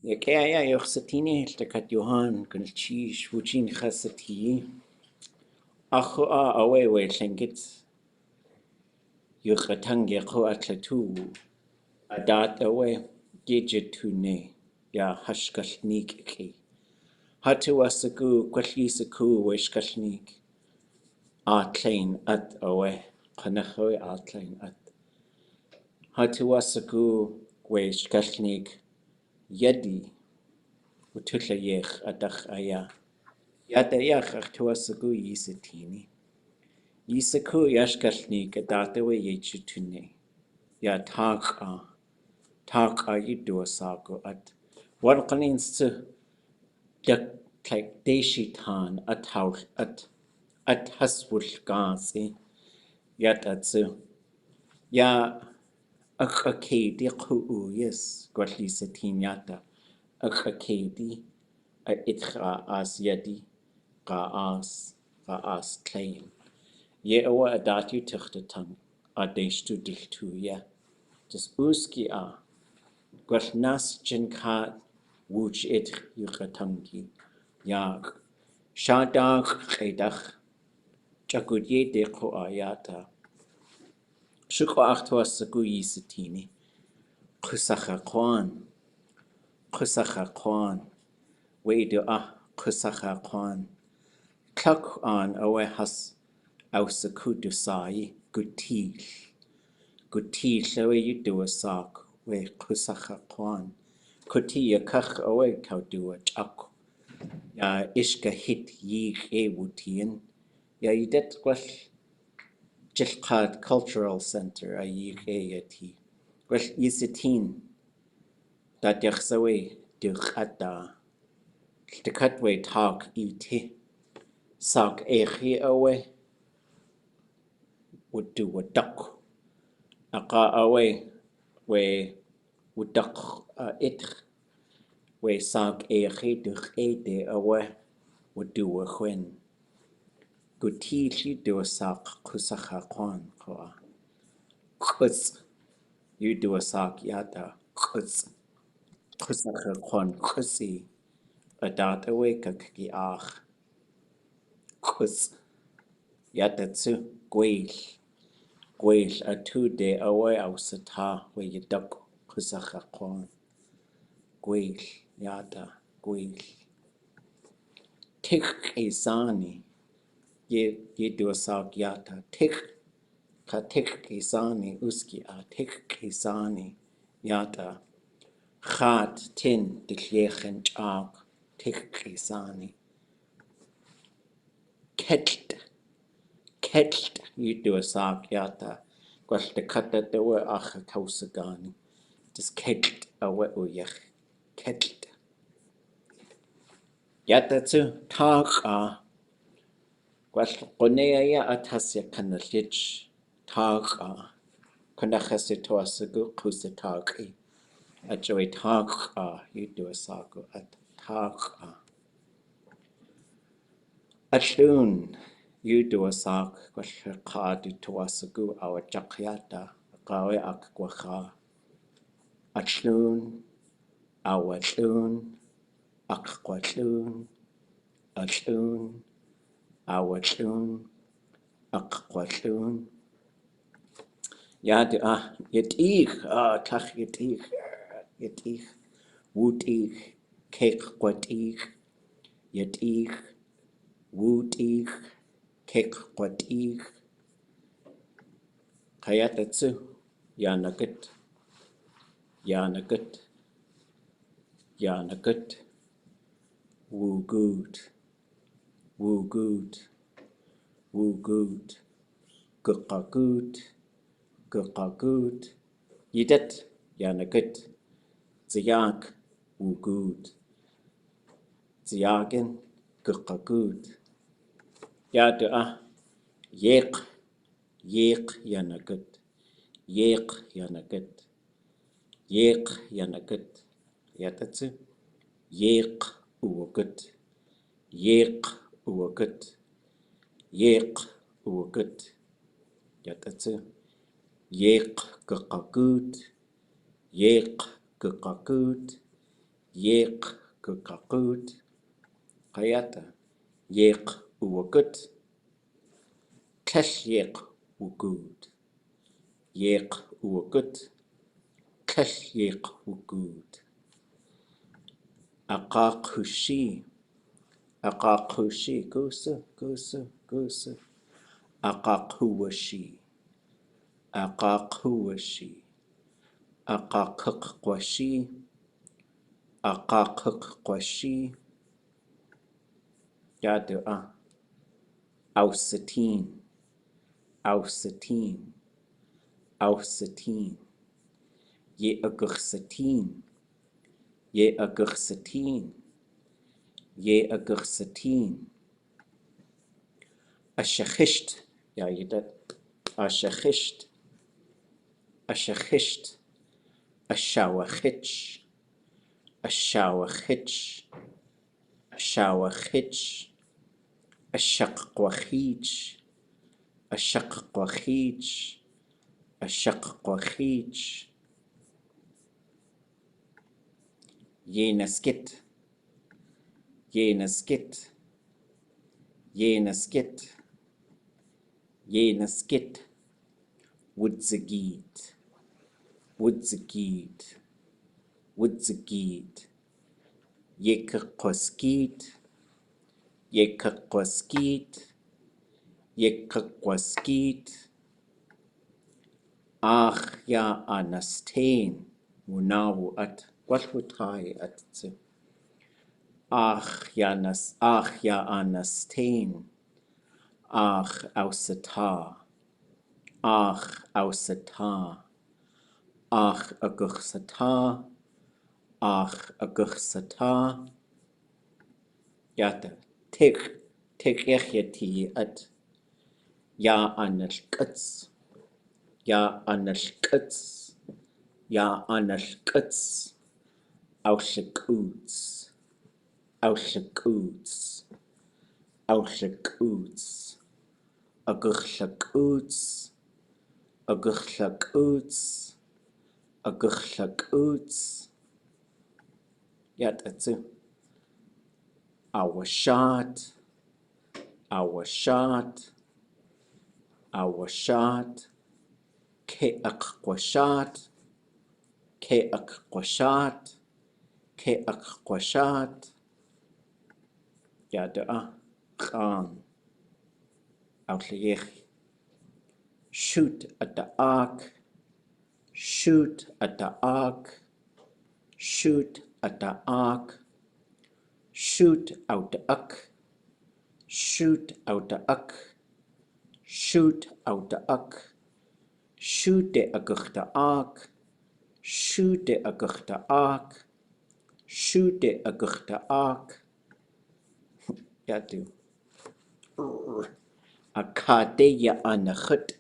يا كيا يخستيني لتكت يوهان كنت تشيش وشين خستي أخو أوي ويشنجت يختنج يخو أتلتو أدات أوي يجتوني يا هشكشنيك كي هاتو أسكو كشلي سكو ويشكشنيك أتلين أت أوي قنخوي أتلين أت هاتو أسكو ويشكشنيك يدي وتلا يخ أدخ أيا يادا يخ أختواسكو يستيني يسكو يشكشني كداتوي يجتوني يا تاقا يدو ساكو أت ورقنين سو دك تك ديشي تان أتهاوش أت هسوش غازي يات أتسو يا أكيدي قوو يس قولي ستين ياتا أكيدي إتخا آس يدي قاس كلين يه أو أداتيو تختتن أديشتو دلتو يا جس أوسكي قول ناس جنكات ووش إتخ يختنكي يا شاداق خيدخ جاكود يدقو آياتا شكو أختوا سكو يستيني قسخ قوان ويدو قسخ قوان كلك أوي حس أو سكو دساي قتيل لو يدو ساك وي قسخ قوان كتي يكخ أوي كودو جاكو يا إشكا هيت ييخ ووتين يا يدت قوش جلقات cultural center ييخ يتي قوش يستين دات يخسوي دخاتا تكتوي تاك إيتي ساك إيخي أوي ودو ودق أقا أوي ودق إتخ ساك إيخي دخ إيدي أوي ودو وخوين قتيلي دو ساك قسخا قوان قوا قص يدو ساك ياتا قسخا قوان قصي أدات أوي ككي قص ياتا تسو قويل أتو دي أوي أو ستا ويدق قسخا قوان قويل ياتا قويل تك إيساني يدو ساك ياتا تك إيساني أسكي تك إيساني ياتا خات تن دليخن جاق تك إيساني كتلت يدو ساك ياتا قلت كتا دو كوسغاني جس كتلت أو يخ كتلت ياتا تسو تاقا قلت قنيا يا أتاسيا كناليج تاقا كنا خسي تواسقو قوس تاقي أجوي تاقا يدو ساقو تاقا أشلون يدو ساق قلت قادي تواسقو أو جاقياتا قاوي أكوخا أشلون أو أشلون أقواتلون أشلون أو أشلون أقواتلون ياد يتيخ تخ يتيخ ووتيخ كيك قوتيخ يتيخ ووتيخ كيك قوتيخ خياتتسو يا نقت ووجود ققاقود يدت يا نقت زياك وجود زياقن ققاقود يا يق يا نقت يا نقت يا نقت يا تتسو يق وقت يا تتسو يق ققاقود Yeq kukakut. Kayata. Yeq uwakut. Kesh yeq wugud. Yeq uwakut. Kesh yeq wugud. Akakushi. Akakushi. Gusa. Akakuwashi. Akakuwashi. Akakukwashi. Akakukwashi. Yadu Ausatin. Ye agursatin. Ashakhisht. Ja, you did. Ashakhisht. Ashawachich. Ashaqquachich. Yenaskit. Woodzagid. Yekakwaskit. Ach ya anastain. Munawu at. What would I at? Ach ya anastain. Ach ausata. Ach agursata. Yata. Tekyeti at. Ya anashkats. Aushikuts. Agurlakuts. Yata. Awashat. Keakwashat. Yada Khan. Outliech. Shoot at the ark. Shoot out the ark. Shoot out the uck. Shoot out the uck. Shoot the agurta ark. Shoot the agurta ark. Yadu. Akadeya anachut.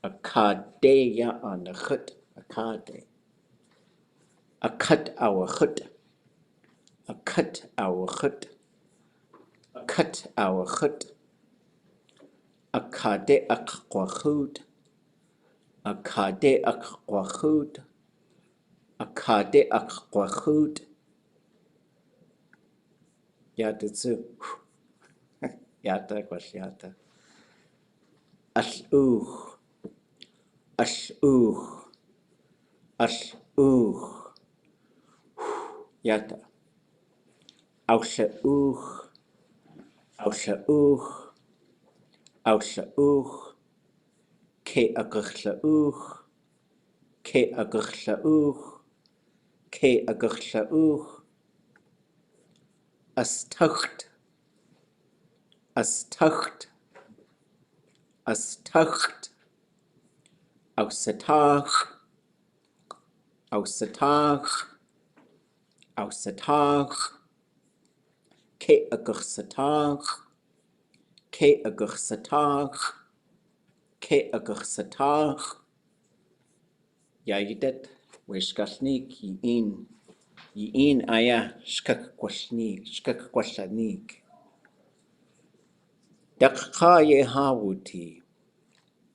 Akade. A cut our hut. Akade akwahud. Yatsu. Yata kwashyata. Ashuh. Yata. Aushauh. Ke agurlauh. Astucht. Ausatach. Ke agursatach. Yayidet. Wishkalnik Héen aya shkakwashanik. Dakha ye hawuti.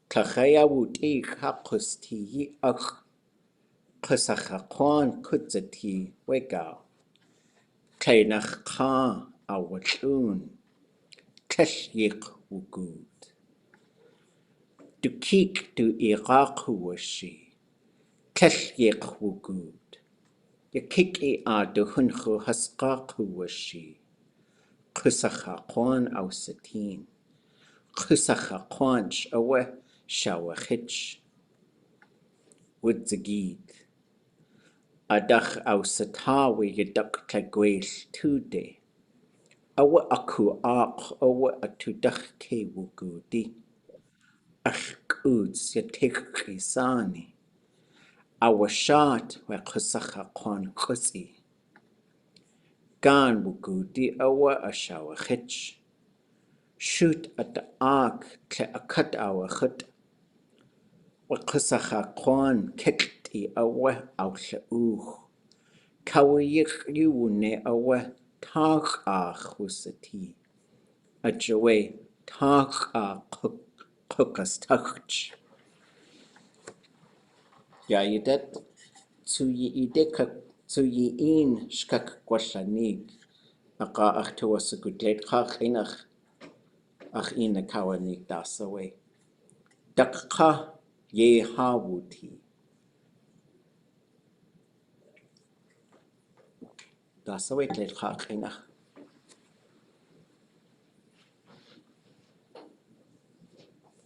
Tlachaya wuti hakusti ach. Qusaqaqwan kutzati wegao. Taynaqqa awatun. Tashyiq wugud. Dukik du iqaquwashi. Tashyiq wugud. Yakiki a du hunchu hasqaquwashi. Qusaqaqwan awsatin. Qusaqaqwanch awe shawachich. Wudzagid. Adach awsatawi yadak tagwail tude. Awa aku aq awa atudach ke wugudi. Ashkuds yatekisani. Awa shat wa qusaqaqwan qusi. Gan wugudi awa ashawachich. Shoot at the ark te akat awachut. Wa qusaqaqwan kekti awa awshauch. Kawayik yune awa Táax'aa Sh Ajawe Táax'aa Sh Yayidet Tsuyiin Shkak Kalneek Aqa Achtuasagutlet Kayaaní Ach ina Kayaaní Dasawe Dakqa Ye Hawuti Dasawe Tlet Kayaaní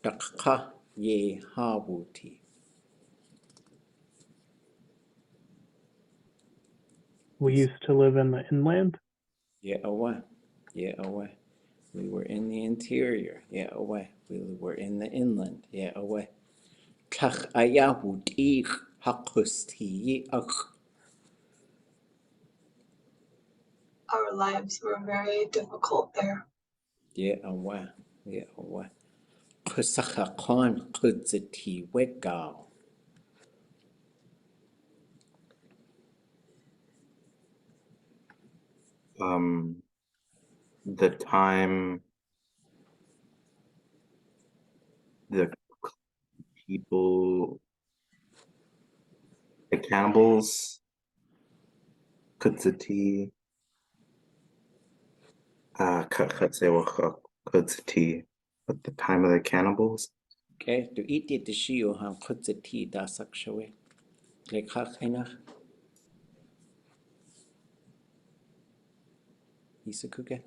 Dakqa Ye Hawuti. We used to live in the inland. Yeah, away. Yeah, away. We were in the interior. Yeah, away. We were in the inland. Yeah, away. Táax'aa Haqusti Our lives were very difficult there. Yeah, away. Yeah, away. Qusaqaqwan qudzati wegao. The time the people, the cannibals, kutzati, kutzati, at the time of the cannibals. Okay, to eat it the shio ham qudzati dasakshawe. Lekhachainach. Isakuke.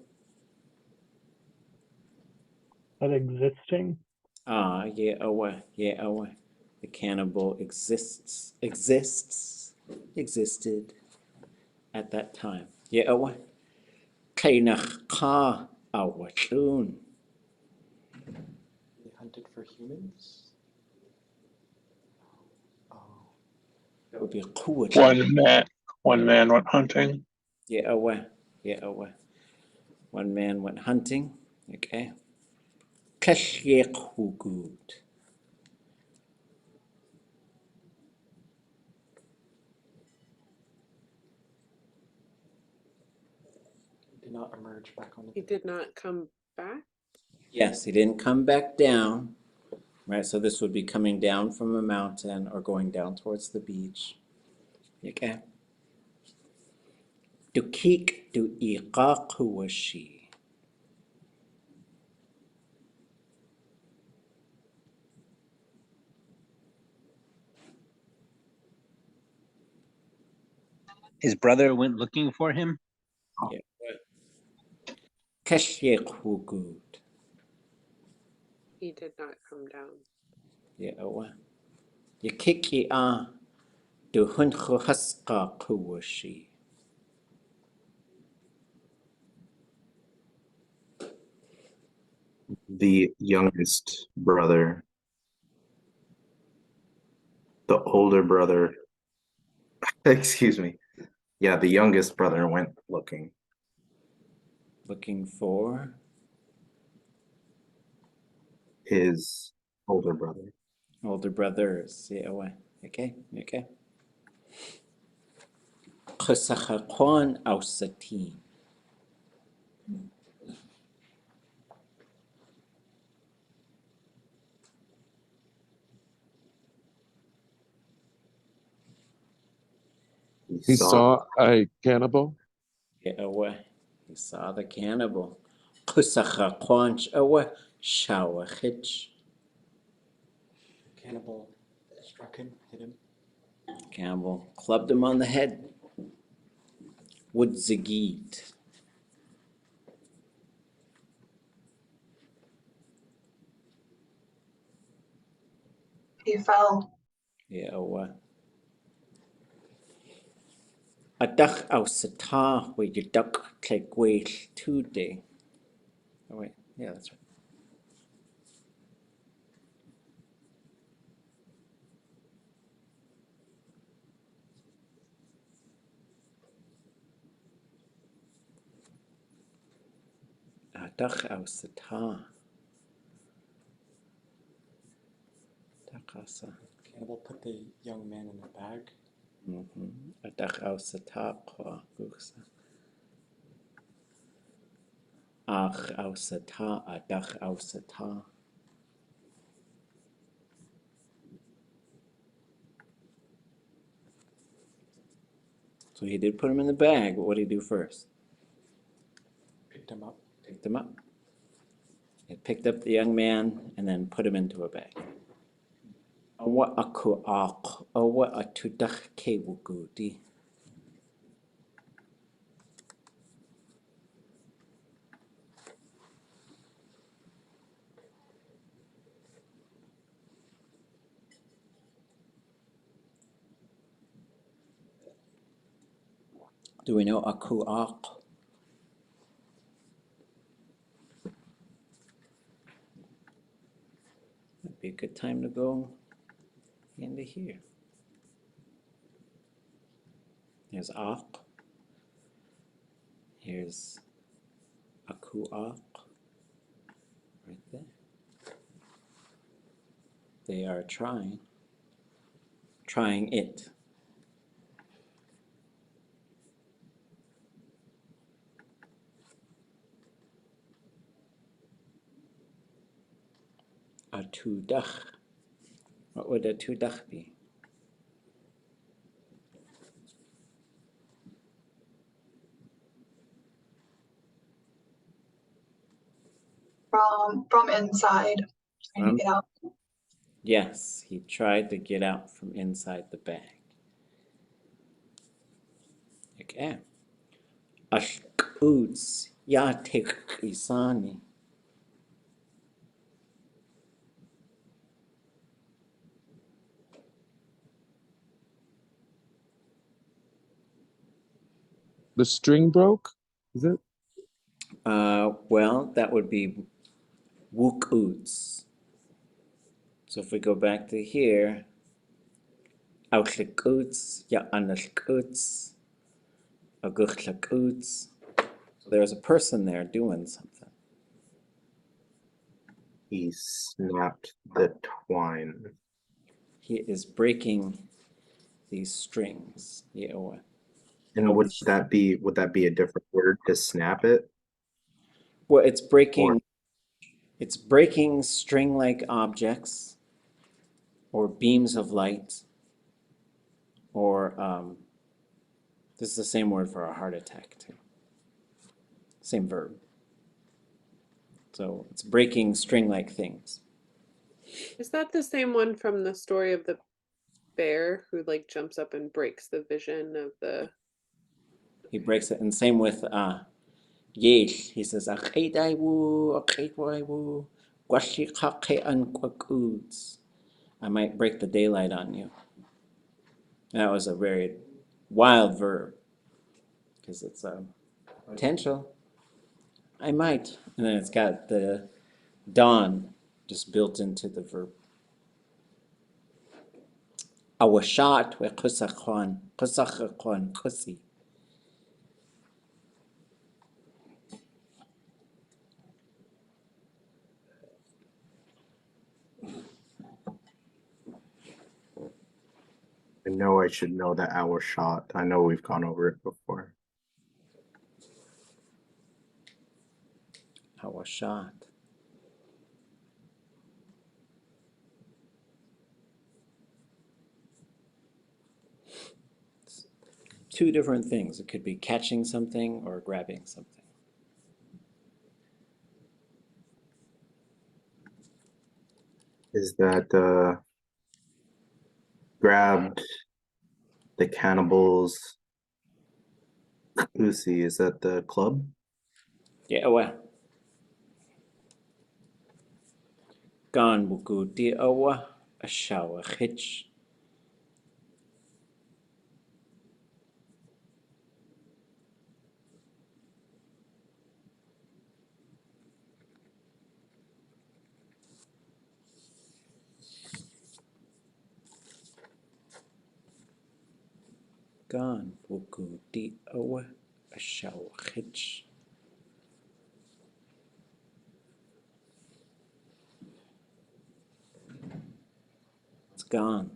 But existing. Yeah, away. Yeah, away. The cannibal existed at that time. Yeah, away. Kaynaqqa awatun. They hunted for humans? Oh. That would be a quwwat. One man went hunting. Yeah, away. Yeah, away. One man went hunting. Okay. Tashyiq wugud. Did not emerge back on the. He did not come back? Yes, he didn't come back down. Right, so this would be coming down from a mountain or going down towards the beach. Okay. Dukik du iqaquwashi. His brother went looking for him. Yeah. Tashyiq wugud. He did not come down. Yeah, away. Yakiki du hunchu hasqaquwashi. The youngest brother, the older brother, excuse me. Yeah, the youngest brother went looking. Looking for His older brother. older brothers. Yeah, away. Okay, okay. Qusaqaqwan awsatin. He saw a cannibal. Away. He saw the cannibal. Kusacha quanch away. Shawa hitch. Cannibal struck him, hit him. Cannibal clubbed him on the head. Would zagid. He fell. Away. A duck aus ta where you duck take wait 2 day. Oh wait, yeah, that's right. A duck aus ta. Táax'aa. Cannibal put the young man in a bag. A duck aus ta qua gusa. Ach aus ta a duck aus ta. So he did put him in the bag, but what did he do first? Picked him up. Picked him up. He picked up the young man and then put him into a bag. Awa aku ak, awa atudach kewugudi. Do we know aku ak? Might be a good time to go into here. There's ak. Here's aku ak. Right there. They are trying it. Atudach. What would atudach be? From inside. Trying to get out. Yes, he tried to get out from inside the bag. Okay. Ashkuts yatik isani. The string broke. Is it? Well, that would be wukuts. So if we go back to here, autlikuts, ya analkuts, aguchlakuts. So there's a person there doing something. He snapped the twine. He is breaking these strings. Yeah. And would that be a different word to snap it? Well, it's breaking string-like objects or beams of light, or this is the same word for a heart attack too. Same verb. So it's breaking string-like things. Is that the same one from the story of the bear who like jumps up and breaks the vision of the? He breaks it, and same with Yesh. He says, "Achedaiwu, achedaiwu, gwashikake anquakuds." I might break the daylight on you. That was a very wild verb because it's a potential. I might, and then it's got the dawn just built into the verb. Awashat we kusachwan, kusachakwan, kusi. I know I should know that hour shot. I know we've gone over it before. Awashat. two different things. It could be catching something or grabbing something. Is that grabbed the cannibals? Lucy, is that the club? Yeah, well. Gan buku di awa a shower hitch. Gan buku di awa a shower hitch. It's gone.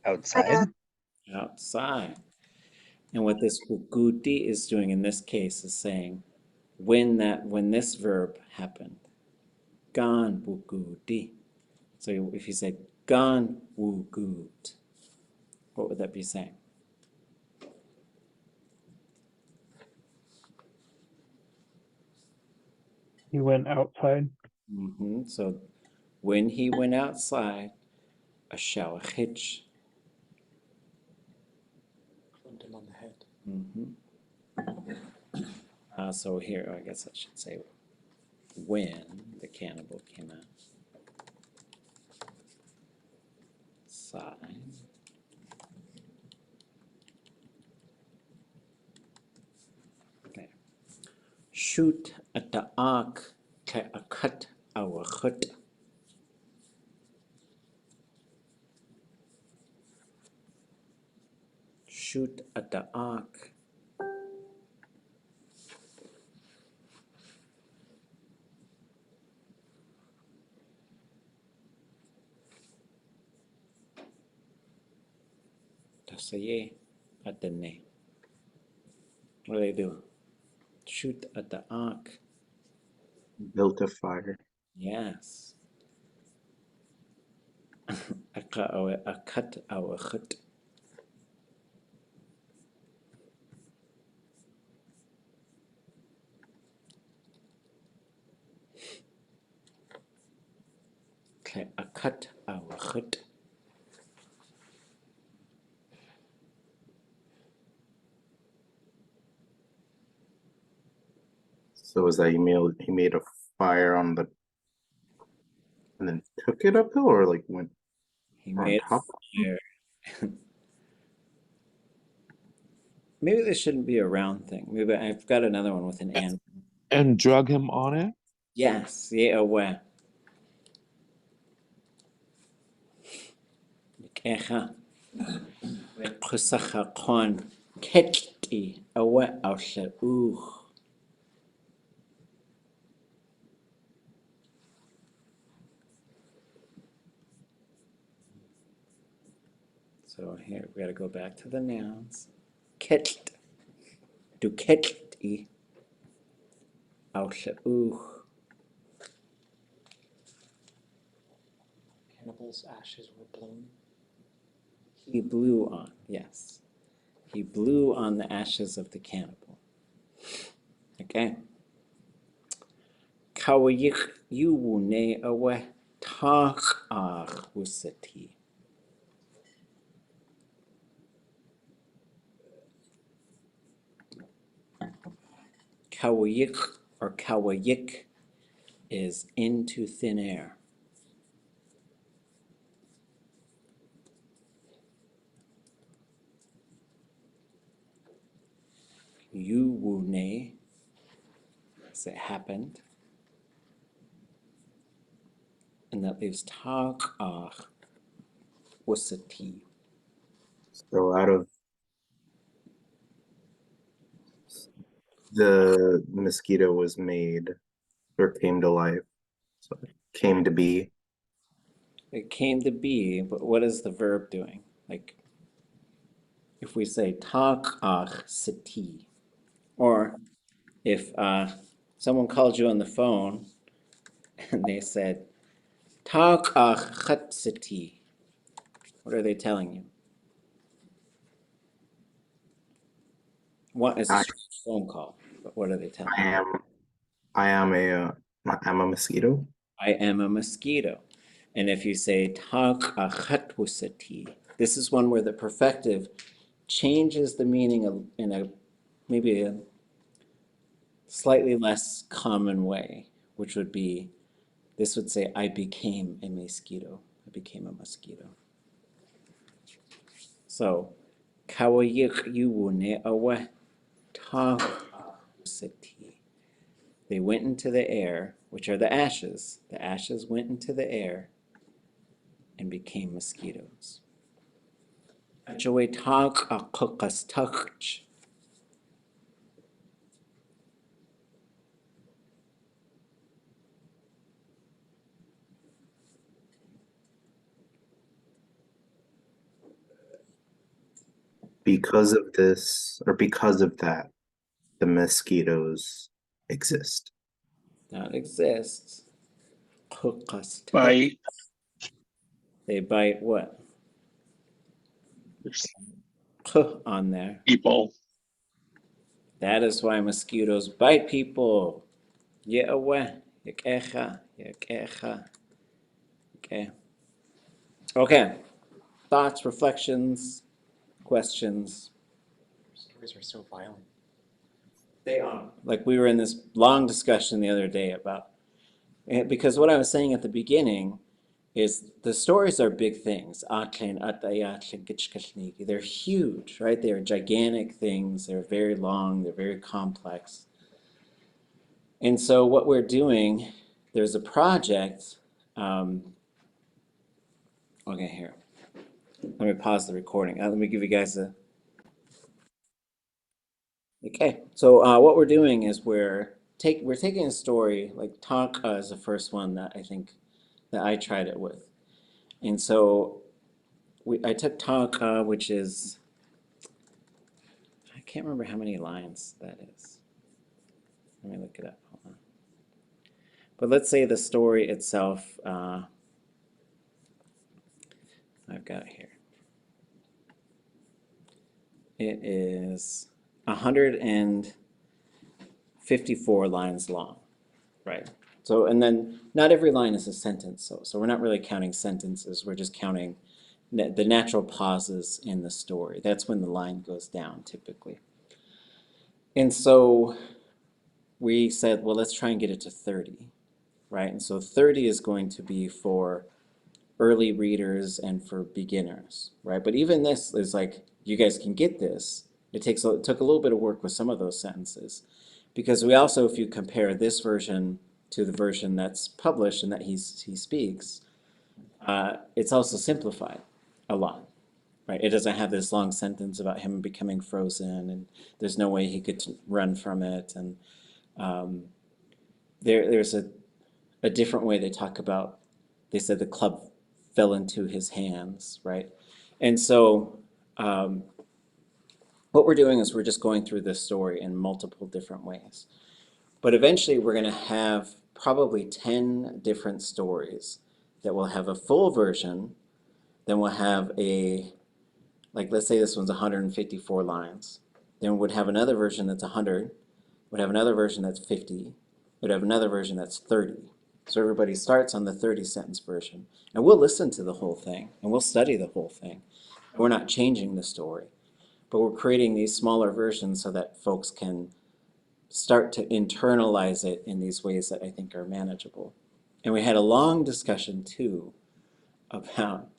Outside? Outside. And what this bukudi is doing in this case is saying when this verb happened. Gan bukudi. So if you say gan wugud, what would that be saying? He went outside. So when he went outside, a shower hitch. Clumped him on the head. So here, I guess I should say when the cannibal came outside. Okay. Shoot at the ark to a cut our hut. Shoot at the ark. Tasaye at the ne. What do they do? Shoot at the ark. Built a fire. Yes. A cut our hut. A cut our hut. So is that he made a fire on the and then took it uphill or like went He on made top? a fire. Maybe this shouldn't be a round thing. Maybe I've got another one with an and. And drug him on it? Yes, yeah, aware. Echa. Kusacha kon ketti aware ausha So here we got to go back to the nouns. Ket. Du ketti ausha Cannibal's ashes were blown. He blew on, yes. He blew on the ashes of the cannibal. Okay. Kawayik yuwune awe Táax'aa Usati. Kawayik or kawayik is into thin air. Yuwune, as it happened. And that leaves Táax'aa Usati. So out of the mosquito was made or came to life. So it came to be. It came to be, but what is the verb doing? Like, if we say Táax'aa Sati, or if someone called you on the phone and they said, Táax'aa Sh. What are they telling you? What is a I- phone call? But what are they telling I you? am a mosquito. I am a mosquito. And if you say Táax'aa Sh, this is one where the perfective changes the meaning in a maybe a slightly less common way, which would be this would say I became a mosquito. I became a mosquito. So Kayaaní ne awa Táax'aa Sh. They went into the air, which are the ashes. The ashes went into the air and became mosquitoes. Ajoy Táax'aa Sh. Because of this, or because of that, the mosquitoes exist. That exists. Bite. They bite what? There's On there. people. That is why mosquitoes bite people. Ye'aweh, yekecha, yekecha. Okay. Okay. Thoughts, reflections, questions. Stories are so violent. They are. Like we were in this long discussion the other day about, because what I was saying at the beginning is the stories are big things. They're huge, right? They're gigantic things. They're very long. They're very complex. And so what we're doing, there's a project. Okay, here. Let me pause the recording. Let me give you guys a. Okay, so what we're doing is we're taking a story like Táax'aa is the first one that I think that I tried it with, and so I took Táax'aa, which is I can't remember how many lines that is. Let me look it up. Hold on. But let's say the story itself. I've got it here. It is 154 lines long, right? So, and then not every line is a sentence, so we're not really counting sentences, we're just counting the natural pauses in the story. That's when the line goes down typically. And so we said, well, let's try and get it to 30, right? And so 30 is going to be for early readers and for beginners, right? But even this is like, you guys can get this. It took a little bit of work with some of those sentences, because we also, if you compare this version to the version that's published and that he speaks, it's also simplified a lot, right? It doesn't have this long sentence about him becoming frozen, and there's no way he could run from it, and there's a different way they talk about. They said the club fell into his hands, right? And so what we're doing is we're just going through this story in multiple different ways. But eventually we're going to have probably 10 different stories that will have a full version. Then we'll have like let's say this one's 154 lines. Then we'd have another version that's 100. We'd have another version that's 50. We'd have another version that's 30. So everybody starts on the 30 sentence version. And we'll listen to the whole thing and we'll study the whole thing. We're not changing the story, but we're creating these smaller versions so that folks can start to internalize it in these ways that I think are manageable. And we had a long discussion too about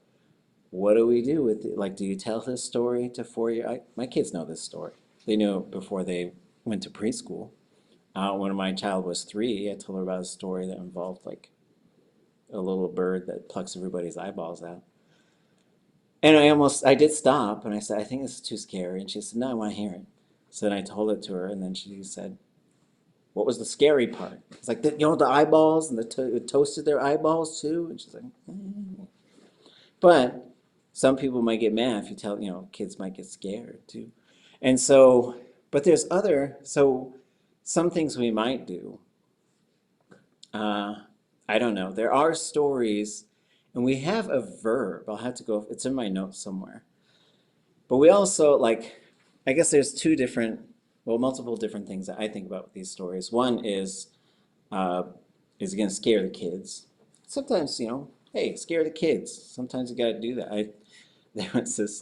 what do we do with it? Like, do you tell this story to 4-year? My kids know this story. They knew it before they went to preschool. When my child was 3, I told her about a story that involved like a little bird that plucks everybody's eyeballs out. And I did stop and I said, I think this is too scary. And she said, no, I want to hear it. So then I told it to her, and then she said, what was the scary part? It's like, the eyeballs, and it toasted their eyeballs too. And she's like, But some people might get mad if you tell, kids might get scared too. And so, but so some things we might do. I don't know. There are stories, and we have a verb. I'll have to go, it's in my notes somewhere. But we also, like, I guess there's two different, well, multiple different things that I think about with these stories. One uh, is going to scare the kids. Sometimes, hey, scare the kids. Sometimes you got to do that. There was this,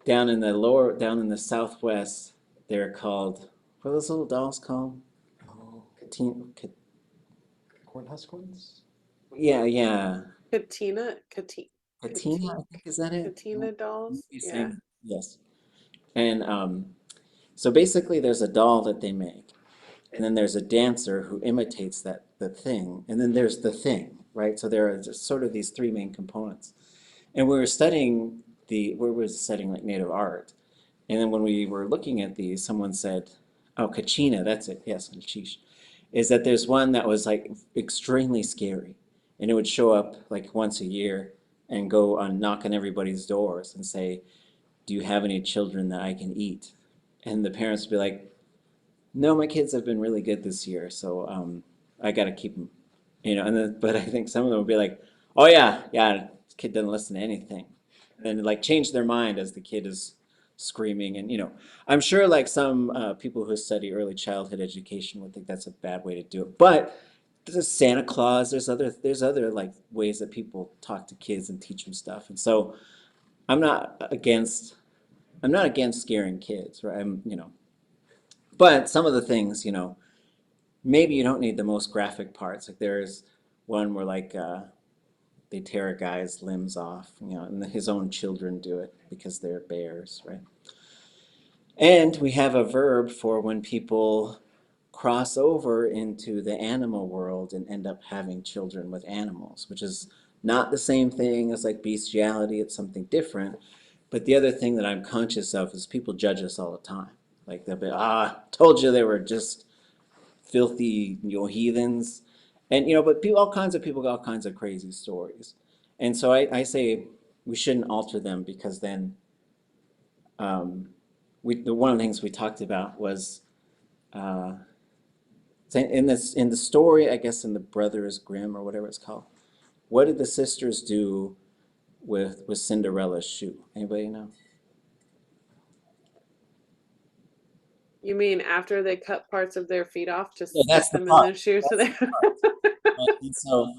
down in the Southwest, they're called, what are those little dolls called? Oh, Katina, cornhusk ones? yeah. Katina, Katina, I think, is that it? Katina dolls. You're Yeah. saying yes. And so basically, there's a doll that they make, and then there's a dancer who imitates the thing, and then there's the thing, right? So there are just sort of these three main components. And we were studying like native art, and then when we were looking at these, someone said, "Oh, Kachina, that's it. Yes, Chish." Is that there's one that was like extremely scary, and it would show up like once a year and go on knock on everybody's doors and say, "Do you have any children that I can eat?" And the parents would be like, "No, my kids have been really good this year, so I got to keep them." But I think some of them would be like, "Oh yeah, yeah, this kid doesn't listen to anything," and like change their mind as the kid is screaming. And I'm sure like some people who study early childhood education would think that's a bad way to do it. But there's Santa Claus. There's other like ways that people talk to kids and teach them stuff. And so I'm not against I'm not against scaring kids, right? But some of the things, maybe you don't need the most graphic parts. Like there's one where like they tear a guy's limbs off, and his own children do it because they're bears, right? And we have a verb for when people cross over into the animal world and end up having children with animals, which is not the same thing as like bestiality. It's something different. But the other thing that I'm conscious of is people judge us all the time. Like they'll be, told you they were just filthy, heathens. And, but people, all kinds of people got all kinds of crazy stories. And so I say we shouldn't alter them because then um, one of the things we talked about was uh, in the story, I guess in the Brothers Grimm or whatever it's called. What did the sisters do with Cinderella's shoe? Anybody know? You mean after they cut parts of their feet off to Yeah, that's stick the them in part. their shoes? So That's they And so,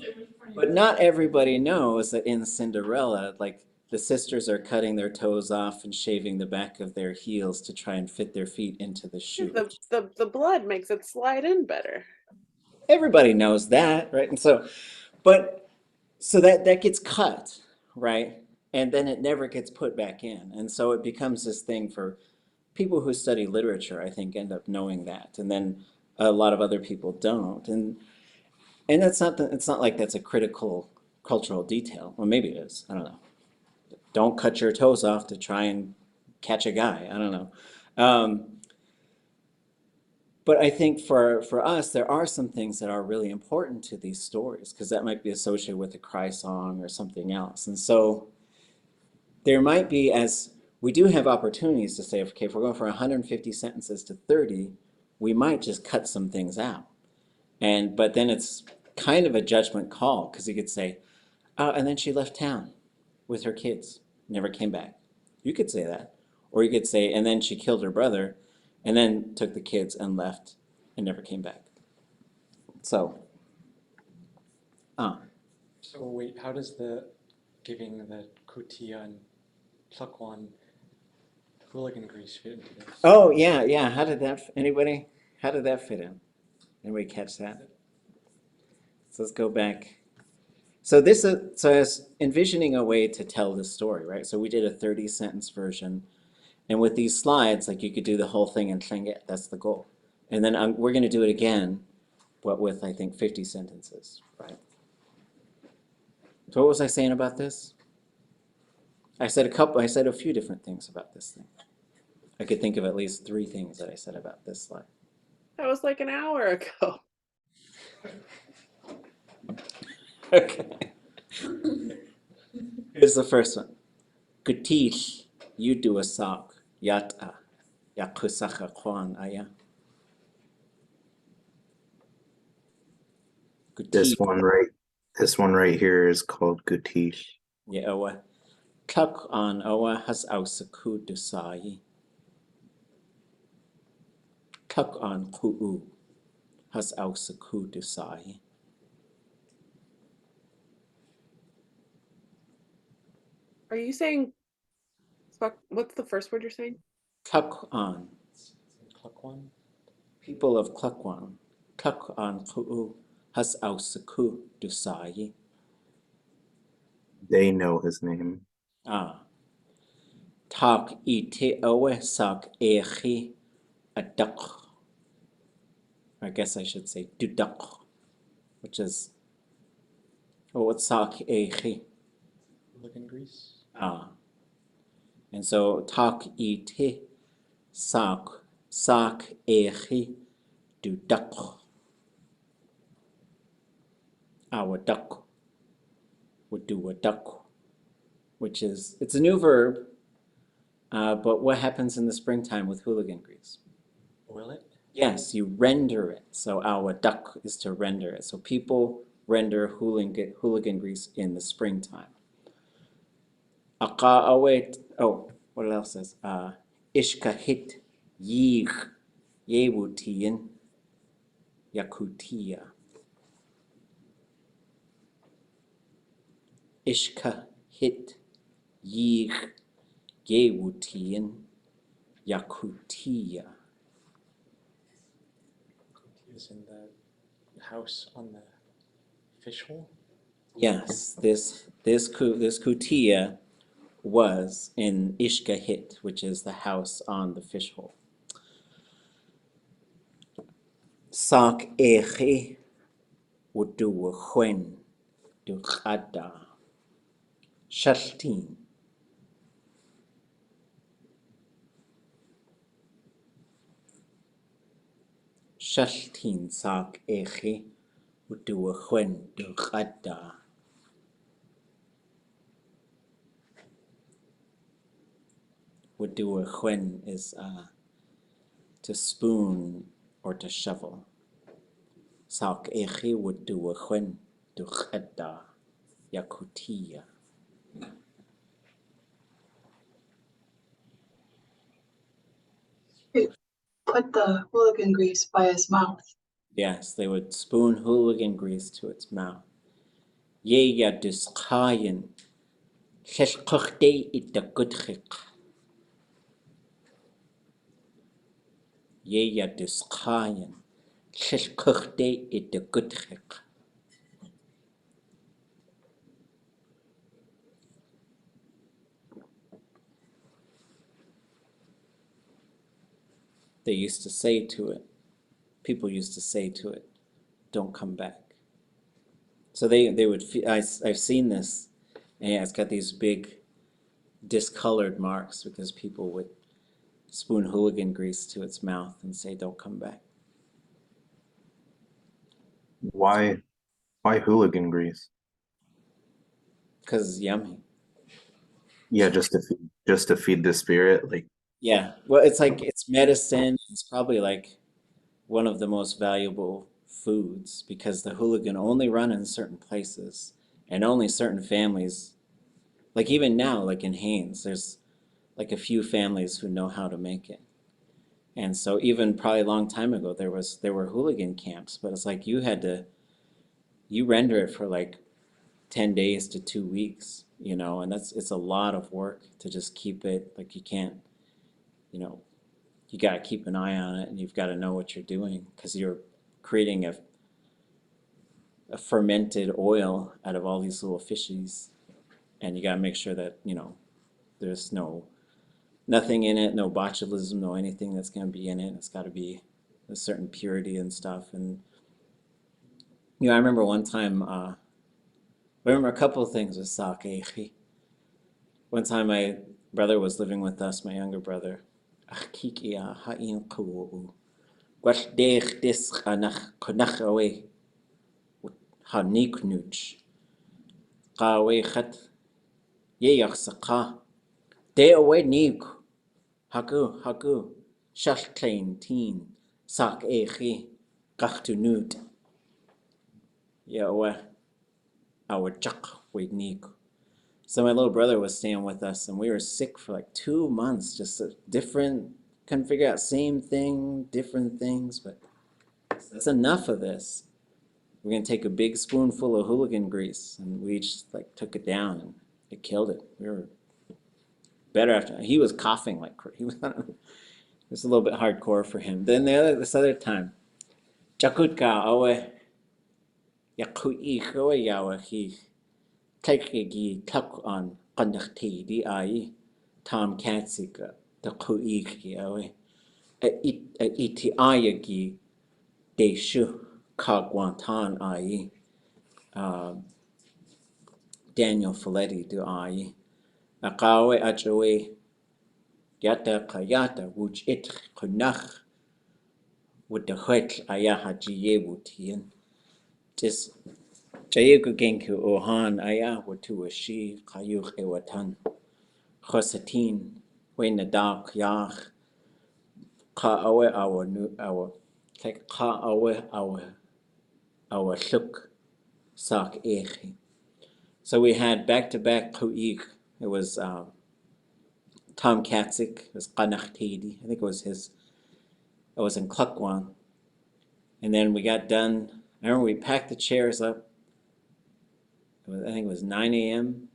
but not everybody knows that in Cinderella, like the sisters are cutting their toes off and shaving the back of their heels to try and fit their feet into the shoe. the blood makes it slide in better. Everybody knows that, right? And so, but so that gets cut, right? And then it never gets put back in. And so it becomes this thing for people who study literature, I think, end up knowing that. And then a lot of other people don't. And it's not like that's a critical cultural detail. Well, maybe it is. I don't know. Don't cut your toes off to try and catch a guy. I don't know. Um, but I think for us, there are some things that are really important to these stories because that might be associated with a cry song or something else. And so there might be, as we do have opportunities to say, okay, if we're going from 150 sentences to 30, we might just cut some things out. But then it's kind of a judgment call because you could say, and then she left town with her kids, never came back. You could say that. Or you could say, and then she killed her brother and then took the kids and left and never came back. So, So wait, how does the giving the kutia and plakwan hooligan grease fit into this? oh, yeah. Anybody? How did that fit in? Anybody catch that? So let's go back. So so I was envisioning a way to tell this story, right? So we did a 30 sentence version. And with these slides, like you could do the whole thing and sling it. That's the goal. And then we're going to do it again, but with, I think, 50 sentences, right? So what was I saying about this? I said a few different things about this thing. I could think of at least 3 things that I said about this slide. That was like an hour ago. Okay. Here's the first one. Kutish, you do a sock, yata, yakusaka kwan aya. This Gutish. one right here is called Gutish. Yeah, owa. Cluck on owa has ausaku dusai. Cluck on ku'u has ausaku dusai. Are you saying what's the first word you're saying? Cluck on. Klukwan. People of Cluckwan. Cluck on ku'u has ausaku dusai. They know his name. Tak ite owe sak echi a duck. I guess I should say dudak, which is what's sak echi. Hooligan grease. And so tak ite sak echi dudak. Our duck would do a duck, which is, it's a new verb, but what happens in the springtime with hooligan grease? Boil it. Yes, you render it. So our duck is to render it. So people render hooligan grease in the springtime. Aka awet. Oh, what else is? Ishka hit yig yewutian yakutia. Ishka hit yig yewutian yakutia. Is in the house on the fish hole. Yes, this kutia was in Ishkahit, which is the house on the fish hole. Sak echi wudu chwen du chada. Shaltin. Shaltin sak echi wudu chwen du chada. Wudu chwen is to spoon or to shovel. Sak echi wudu chwen du chada. Yakutia. Put the hooligan grease by his mouth. Yes, they would spoon hooligan grease to its mouth. Yeya duskayen. Sheshkuchte it the gudchik. Yeya duskayen. Sheshkuchte it the gudchik. They used to say to it, people used to say to it, don't come back. So they would, I've seen this, and yeah, it's got these big discolored marks because people would spoon hooligan grease to its mouth and say, don't come back. Why hooligan grease? Because it's yummy. Yeah, just to feed the spirit. Like, Yeah, well, it's like, it's medicine. It's probably like one of the most valuable foods because the hooligan only run in certain places and only certain families. Like even now, like in Héen's, there's like a few families who know how to make it. And so even probably a long time ago, there were hooligan camps, but it's like you render it for like 10 days to 2 weeks, and it's a lot of work to just keep it. Like you can't, you know, you got to keep an eye on it and you've got to know what you're doing because you're creating a fermented oil out of all these little fishies, and you got to make sure that there's nothing in it, no botulism, no anything that's going to be in it. It's got to be a certain purity and stuff. And I remember one time, I remember a couple of things with sake. One time my brother was living with us, my younger brother. Haniknuch. Qawe khat ye yaksaqa. De away nik. Haku. Shalklain teen. Sak echi. Gachtunut. our chak week. So my little brother was staying with us, and we were sick for like 2 months, just different, couldn't figure out same thing, different things, but that's enough of this. We're gonna take a big spoonful of hooligan grease, and we just like took it down, and it killed it. We were better after. He was coughing like he was. It was a little bit hardcore for him. Then this other time, chakutka awe yakui awe yawa he takegi tak on conducti di ai Tom Katzika the kuiki awe iti ayagi de shu kagwantan ai Daniel Folletti do ai akawe achawe yata kayata wuch it kunach with the hut ayaha jiyewutien just jayaku genku ohan ayah watu ashi kayuch ewatan chosatin when the dark yach ka awe our new our like ka awe our shuk sak echi. So we had back-to-back kuik. It was Tom Katzik, it was Qanachtidi. I think it was his, it was in Klukwan. And then we got done. I remember we packed the chairs up. I think it was 9 a.m.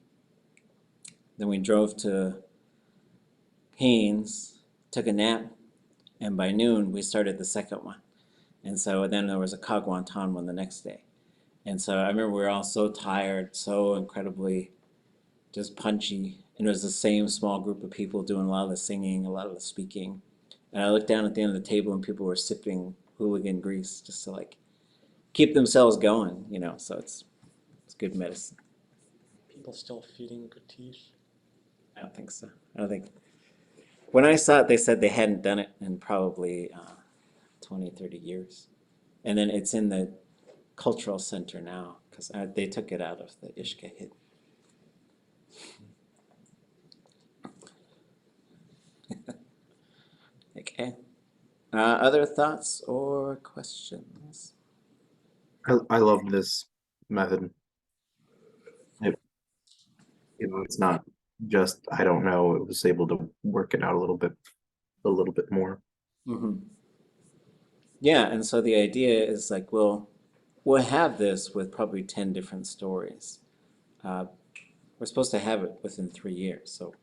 Then we drove to Héen's, took a nap, and by noon we started the second one. And so then there was a Kagwantan one the next day. And so I remember we were all so tired, so incredibly just punchy. And it was the same small group of people doing a lot of the singing, a lot of the speaking. And I looked down at the end of the table and people were sipping hooligan grease just to like keep themselves going, you know, so it's good medicine. People still feeding kutis? I don't think so. I don't think. When I saw it, they said they hadn't done it in probably 20, 30 years. And then it's in the cultural center now because they took it out of the Ishka hit. Okay. Other thoughts or questions? I love this method. It's not just I don't know. It was able to work it out a little bit more. Mm-hmm. Yeah, and so the idea is like we'll have this with probably 10 different stories. We're supposed to have it within 3 years. So,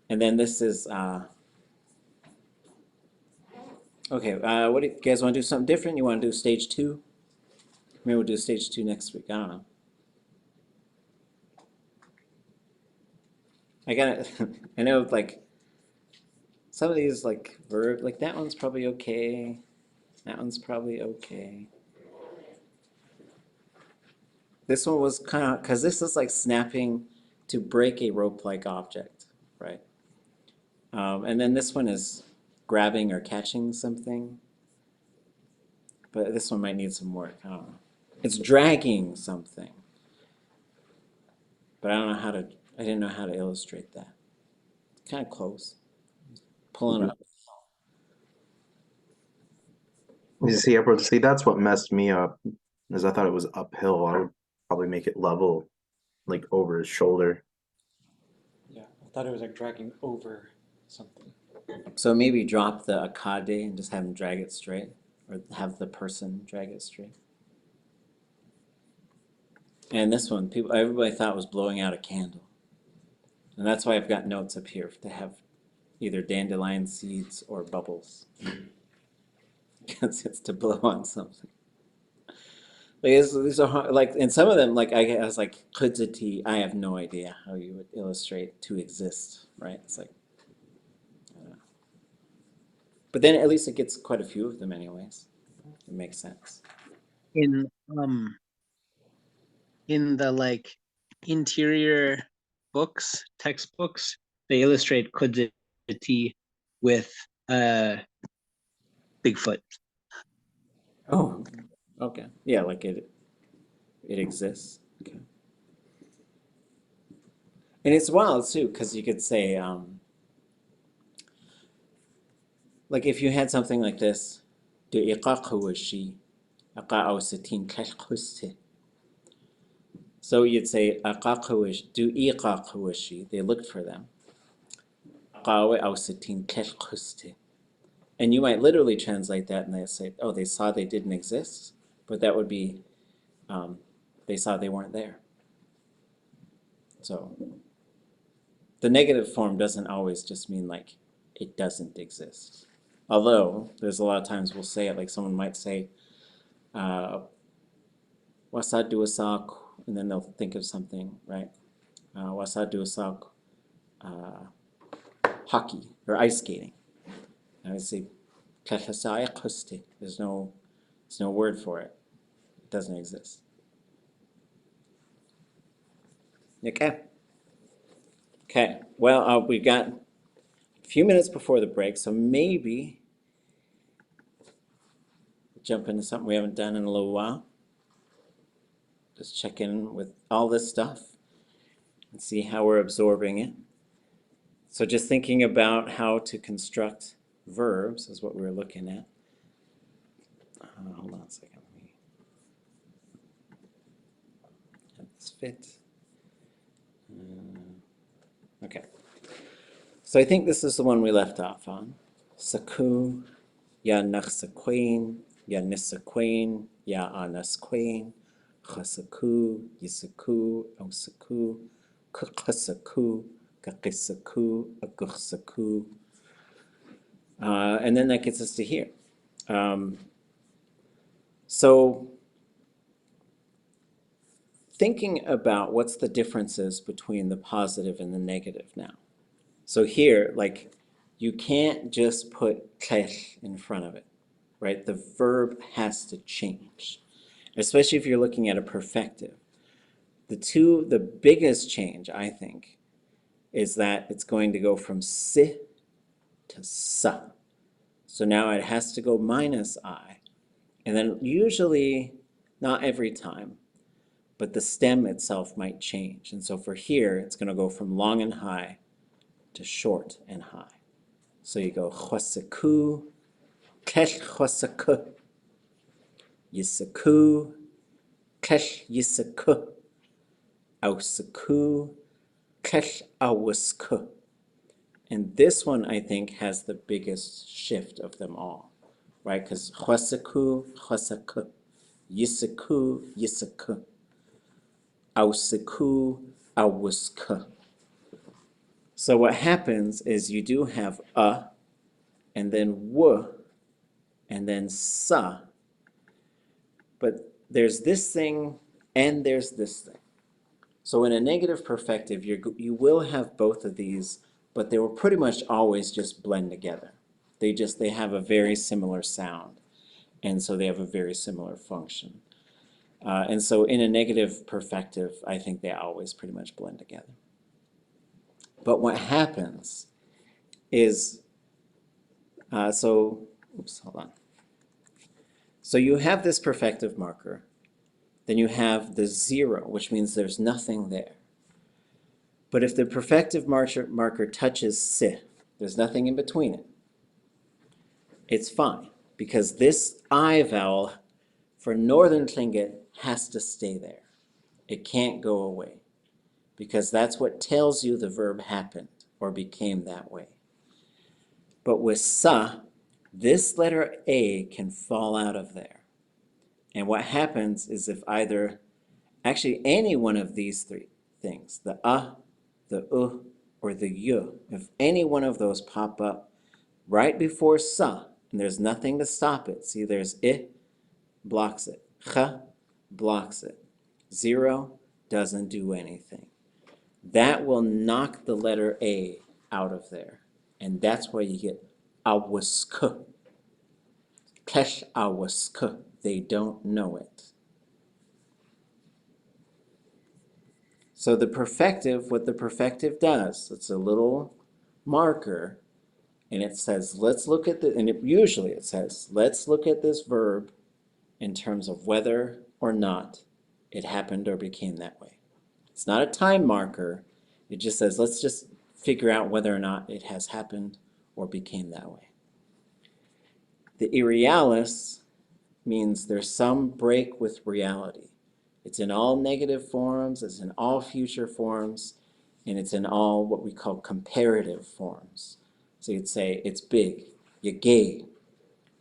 and then this is okay. What do you guys want to do? Something different? You want to do stage 2? Maybe we'll do stage 2 next week. I don't know. I gotta. I know like some of these like verb like that one's probably okay. That one's probably okay. This one was kind of, because this is like snapping to break a rope-like object, right? And then this one is grabbing or catching something. But this one might need some work. I don't know. It's dragging something. But I don't know how to, I didn't know how to illustrate that. It's kind of close. Pulling up. You see, that's what messed me up, is I thought it was uphill. I would probably make it level, like over his shoulder. Yeah, I thought it was like dragging over something. So maybe drop the akade and just have him drag it straight, or have the person drag it straight. And this one, everybody thought was blowing out a candle, and that's why I've got notes up here to have either dandelion seeds or bubbles, because it's to blow on something. Like these are hard, like, and some of them, like I was like, kudzati, I have no idea how you would illustrate to exist, right? It's like, I don't know. But then at least it gets quite a few of them anyways. It makes sense. In the like interior books, textbooks, they illustrate kudzati with Bigfoot. Oh, okay. Yeah, like it exists. Okay. And it's wild too, because you could say, like if you had something like this, the iqaq huwa shi, Aqa sitin kalkuste. So you'd say aqaqawish, do iqaqawishi. They looked for them. Aqawe sitin kalkuste. And you might literally translate that and they say, oh, they saw they didn't exist, but that would be they saw they weren't there. So the negative form doesn't always just mean like it doesn't exist. Although there's a lot of times we'll say it, like someone might say, wasad duasak, and then they'll think of something, right? Wasad duasak, hockey or ice skating. I would say, there's no word for it. It doesn't exist. Okay. Okay. Well, we've got a few minutes before the break, so maybe jump into something we haven't done in a little while. Just check in with all this stuff and see how we're absorbing it. So just thinking about how to construct verbs is what we're looking at. Hold on a second. Let me have this fit. Okay. So I think this is the one we left off on. Saku, ya naxaquain, ya nisaquain, ya anasquain, chasaku, yisaku, ausaku, kukasaku, kakisaku, aguxaku. And then that gets us to here. So thinking about what's the differences between the positive and the negative now. So here, like, you can't just put tlech in front of it, right? The verb has to change, especially if you're looking at a perfective. The biggest change, I think, is that it's going to go from si to sa. So now it has to go minus I. And then usually, not every time, but the stem itself might change. And so for here, it's going to go from long and high to short and high. So you go chosaku, kesh chosaku, yisaku, kesh yisaku, ausaku, kesh awasku. And this one, I think, has the biggest shift of them all, right? Because chosaku, chosaku, yisaku, yisaku, ausaku, awasku. So what happens is you do have a, and then w, and then sa. But there's this thing, and there's this thing. So in a negative perfective, you will have both of these, but they will pretty much always just blend together. They have a very similar sound, and so they have a very similar function. And so in a negative perfective, I think they always pretty much blend together. But what happens is, oops, hold on. So you have this perfective marker, then you have the 0, which means there's nothing there. But if the perfective marker touches si, there's nothing in between it, it's fine, because this I vowel for Northern Tlingit has to stay there. It can't go away, because that's what tells you the verb happened or became that way. But with sa, this letter A can fall out of there. And what happens is if either, actually any one of these three things, the the or the y, if any one of those pop up right before sa, and there's nothing to stop it. See, there's it, blocks it. Cha, blocks it. 0 doesn't do anything. That will knock the letter A out of there. And that's where you get awask. Kesh awask. They don't know it. So the perfective, what the perfective does, it's a little marker, and it says, let's look at the, and usually it says, let's look at this verb in terms of whether or not it happened or became that way. It's not a time marker. It just says, let's just figure out whether or not it has happened or became that way. The irrealis means there's some break with reality. It's in all negative forms, it's in all future forms, and it's in all what we call comparative forms. So you'd say, it's big, you're gay,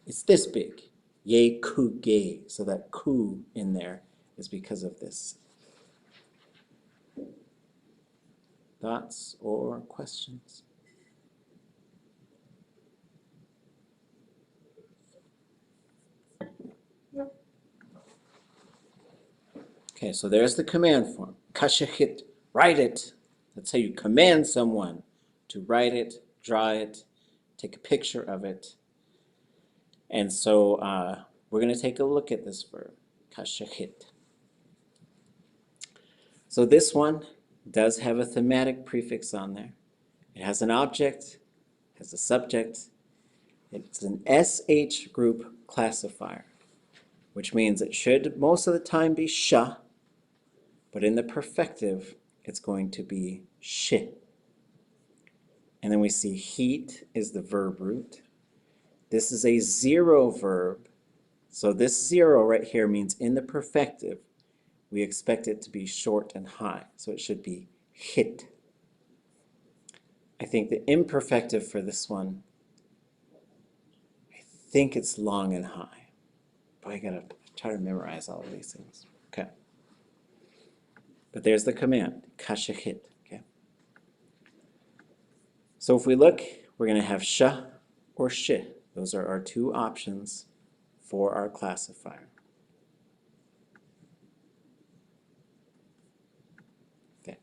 it's this big, ye ku gay. So that ku in there is because of this. Thoughts or questions? Okay, so there's the command form. Kashahit, write it. That's how you command someone to write it, draw it, take a picture of it. And so we're going to take a look at this verb, kashahit. So this one does have a thematic prefix on there. It has an object, has a subject. It's an SH group classifier, which means it should most of the time be sha, but in the perfective, it's going to be sh. And then we see heat is the verb root. This is a zero verb. So this zero right here means in the perfective, we expect it to be short and high. So it should be hit. I think the imperfective for this one, I think it's long and high. But I gotta try to memorize all of these things. Okay. But there's the command, kashahit. Okay. So if we look, we're gonna have sha or sh. Those are our two options for our classifier. Okay.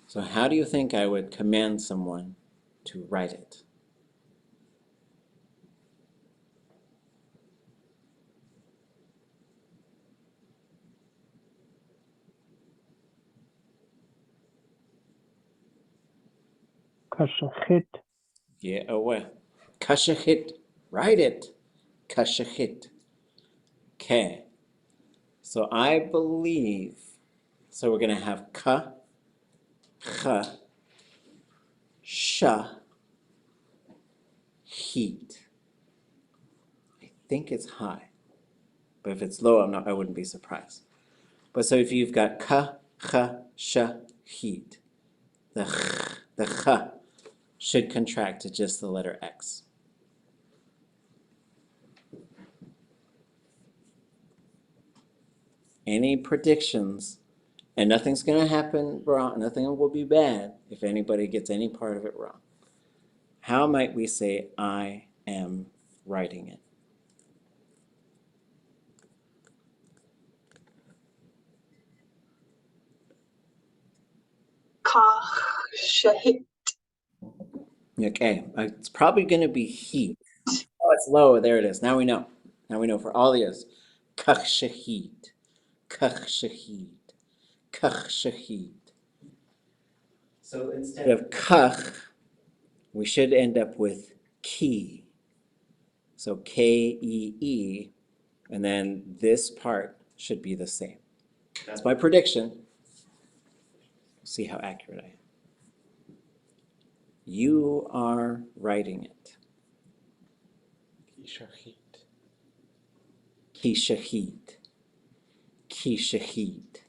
So how do you think I would command someone to write it? Kashahit. Yeah, oh well. Kashahit, write it. Kashahit. Okay. So I believe, so we're going to have ka, cha, sha, heat. I think it's high, but if it's low, I wouldn't be surprised. But so if you've got ka, cha, sha, heat, the cha should contract to just the letter X. Any predictions? And nothing's going to happen wrong. Nothing will be bad if anybody gets any part of it wrong. How might we say, I am writing it? Kashahit. Okay, it's probably going to be heat. Oh, it's low. There it is. Now we know. Now we know for all the O's. Kach shahid. Kach shahid. Kach shahid. So instead of kach, we should end up with ki. So K-E-E, and then this part should be the same. That's my prediction. See how accurate I am. You are writing it. Kishahit. Ki shahid. Ki shahid.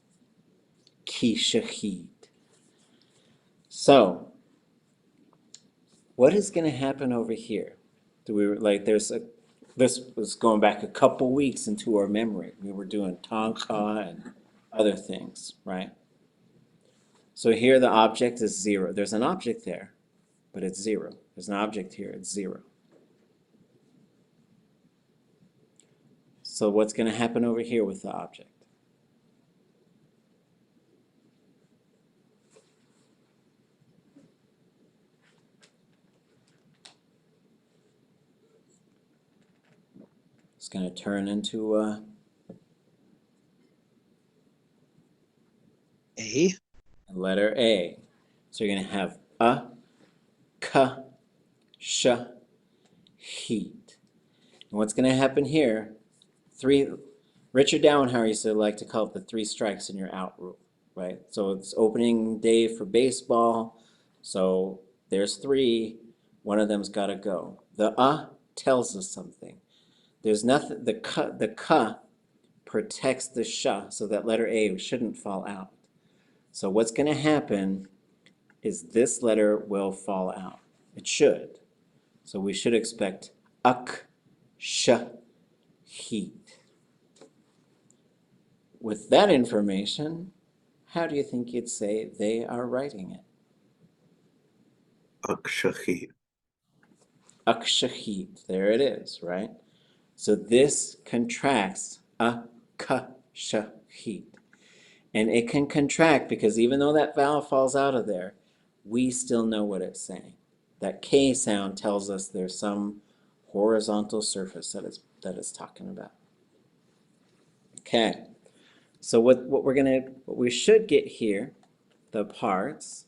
Ki shahid. So, what is going to happen over here? This was going back a couple weeks into our memory. We were doing Táax'aa and other things, right? So here the object is 0. There's an object there, but it's 0. There's an object here, it's 0. So what's going to happen over here with the object? It's going to turn into A. a letter A. So you're going to have a, ka, sh, heat. And what's going to happen here, Richard Dowenhauer used to like to call it the 3 strikes and you're out rule, right? So it's opening day for baseball. So there's 3. One of them's got to go. The tells us something. There's nothing, the ka protects the sh, so that letter A shouldn't fall out. So what's going to happen is this letter will fall out. It should. So we should expect ak, sh, heat. With that information, how do you think you'd say they are writing it? Akshahi. Akshahit. There it is, right? So this contracts akashahit. And it can contract because even though that vowel falls out of there, we still know what it's saying. That K sound tells us there's some horizontal surface that it's talking about. Okay. So what we should get here, the parts,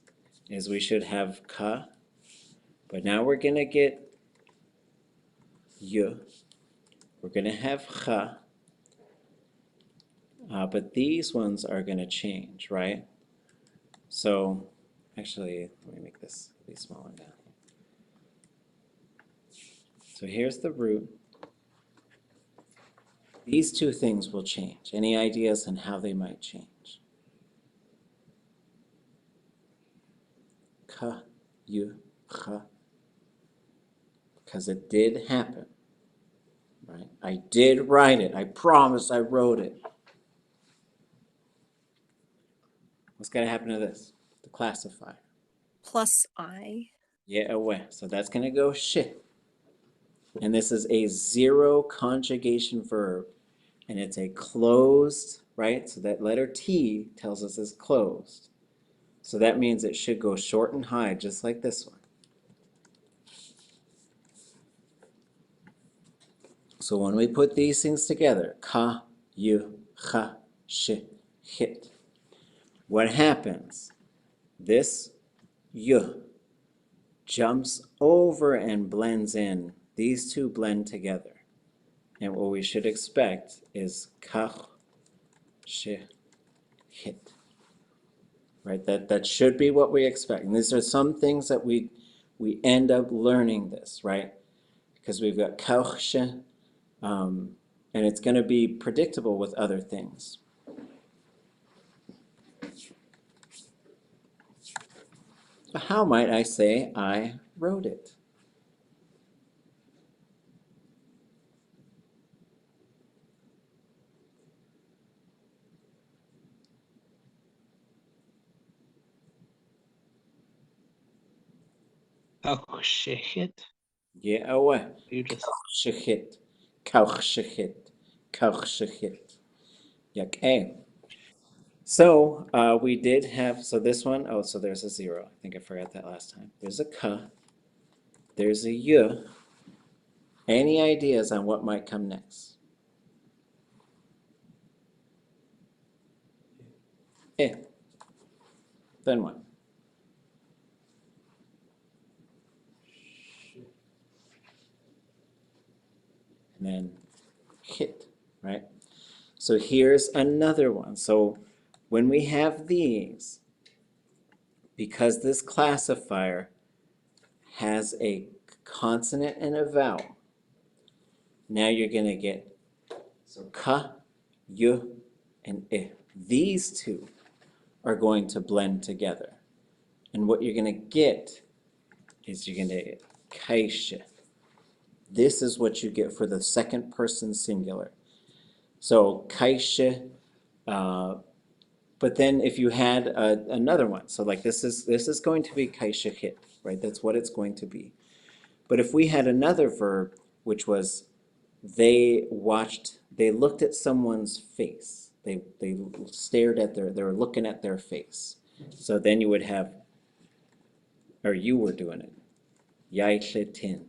is we should have ka, but now we're gonna get y. We're gonna have cha, but these ones are gonna change, right? So actually, let me make this a bit smaller down. So here's the root. These two things will change. Any ideas on how they might change? Ka, yu, cha. Because it did happen, right? I did write it. I promise I wrote it. What's going to happen to this? The classifier. Plus I. Yeah, away. So that's going to go shit. And this is a zero conjugation verb. And it's a closed, right? So that letter T tells us it's closed. So that means it should go short and high, just like this one. So when we put these things together, ka, yu, cha, sh, hit, what happens? This yu jumps over and blends in. These two blend together. And what we should expect is kach, sh, hit. Right? That should be what we expect. And these are some things that we end up learning this, right? Because we've got kach, sh, and it's going to be predictable with other things. So how might I say I wrote it? Akshahi. Yeah, away. You just Shechit. Kauch shechit. Kauch shechit. Okay. So we did have, so this one, oh, so there's a zero. I think I forgot that last time. There's a ka. There's a yu. Any ideas on what might come next? Eh. Then what? And then hit, right? So here's another one. So when we have these, because this classifier has a consonant and a vowel, now you're going to get, so ka, yu, and I. These two are going to blend together. And what you're going to get is you're going to get kaisha. This is what you get for the second person singular. So kaisha, but then if you had another one, so like this is going to be kaisha hit, right? That's what it's going to be. But if we had another verb, which was they looked at someone's face. They stared at they were looking at their face. So then you would have, or you were doing it, yaishetin.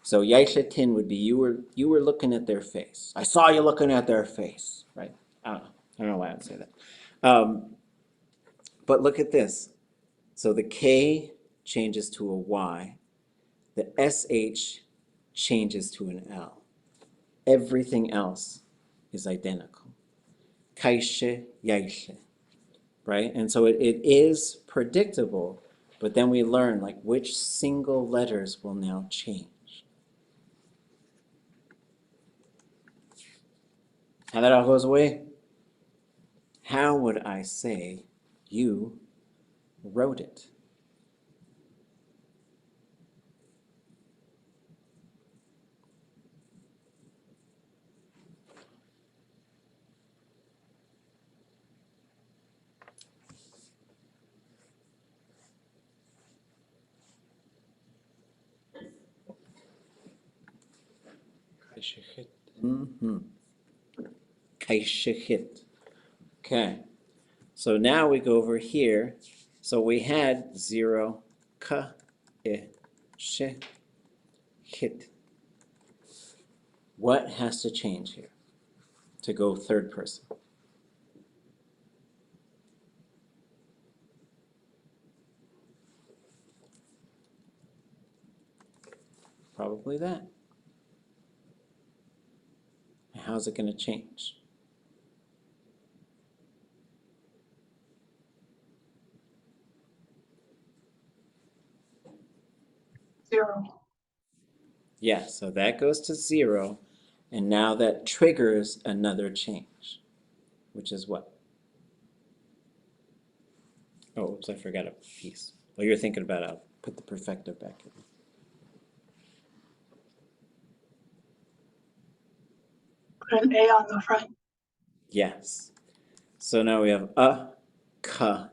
So yaishetin would be you were looking at their face. I saw you looking at their face, right? I don't know why I would say that. But look at this. So the K changes to a Y. The SH changes to an L. Everything else is identical. Kaishe, yaishe, right? And so it is predictable, but then we learn like which single letters will now change. Now that all goes away, how would I say you wrote it? Mm-hmm. Kaishikit. Okay. So now we go over here. So we had 0, ka, she, hit. What has to change here to go third person? Probably that. How's it going to change? Zero. Yeah, so that goes to 0, and now that triggers another change, which is what? Oh, oops, I forgot a piece. While you're thinking about it, I'll put the perfective back in. Put an A on the front. Yes. So now we have ka,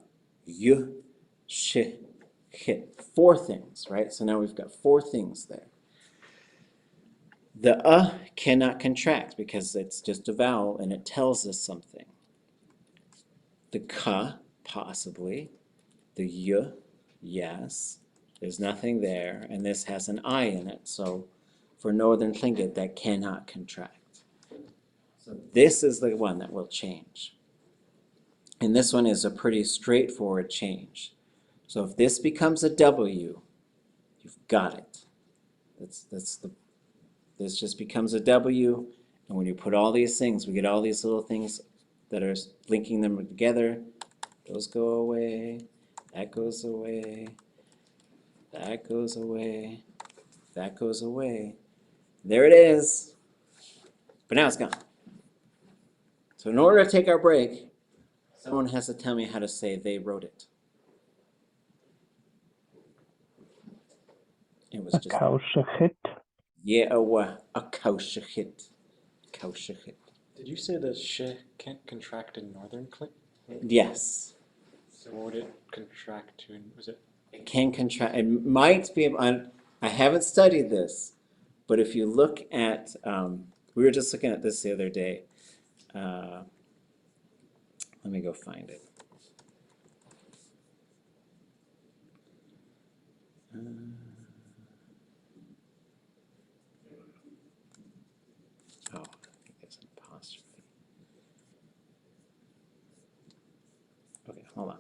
sh, hit. 4 things, right? So now we've got 4 things there. The cannot contract because it's just a vowel and it tells us something. The ka, possibly. The yes. There's nothing there, and this has an I in it. So for Northern Tlingit, that cannot contract. So this is the one that will change. And this one is a pretty straightforward change. So if this becomes a W, you've got it. This just becomes a W, and when you put all these things, we get all these little things that are linking them together. Those go away, that goes away, that goes away, that goes away. There it is. But now it's gone. So in order to take our break, someone has to tell me how to say they wrote it. It was just Akaushachit. a kaushachit. Kaushachit. Did you say the sh can't contract in Northern Click? Yes. So what would it contract to? Was it? It can contract. It might be able. I haven't studied this, but if you look at, we were just looking at this the other day. Let me go find it. Oh, I think there's an apostrophe. Okay, hold on.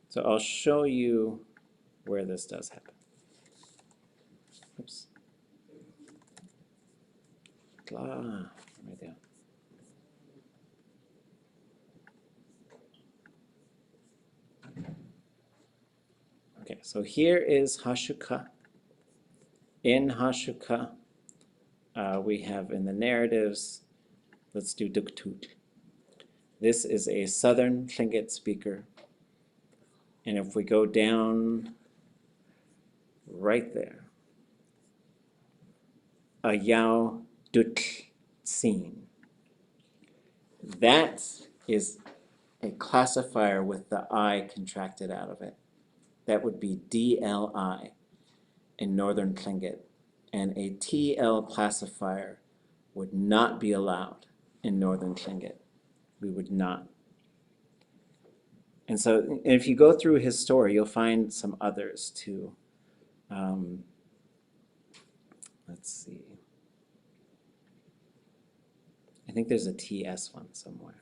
So I'll show you where this does happen. Oops. Right there. Okay, so here is Hashuka. In Hashuka, we have in the narratives, let's do Duktut. This is a Southern Tlingit speaker. And if we go down right there, Ayao Dut Tsin. That is a classifier with the I contracted out of it. That would be DLI in Northern Tlingit. And a TL classifier would not be allowed in Northern Tlingit. We would not. And so if you go through his story, you'll find some others too. Let's see. I think there's a TS one somewhere.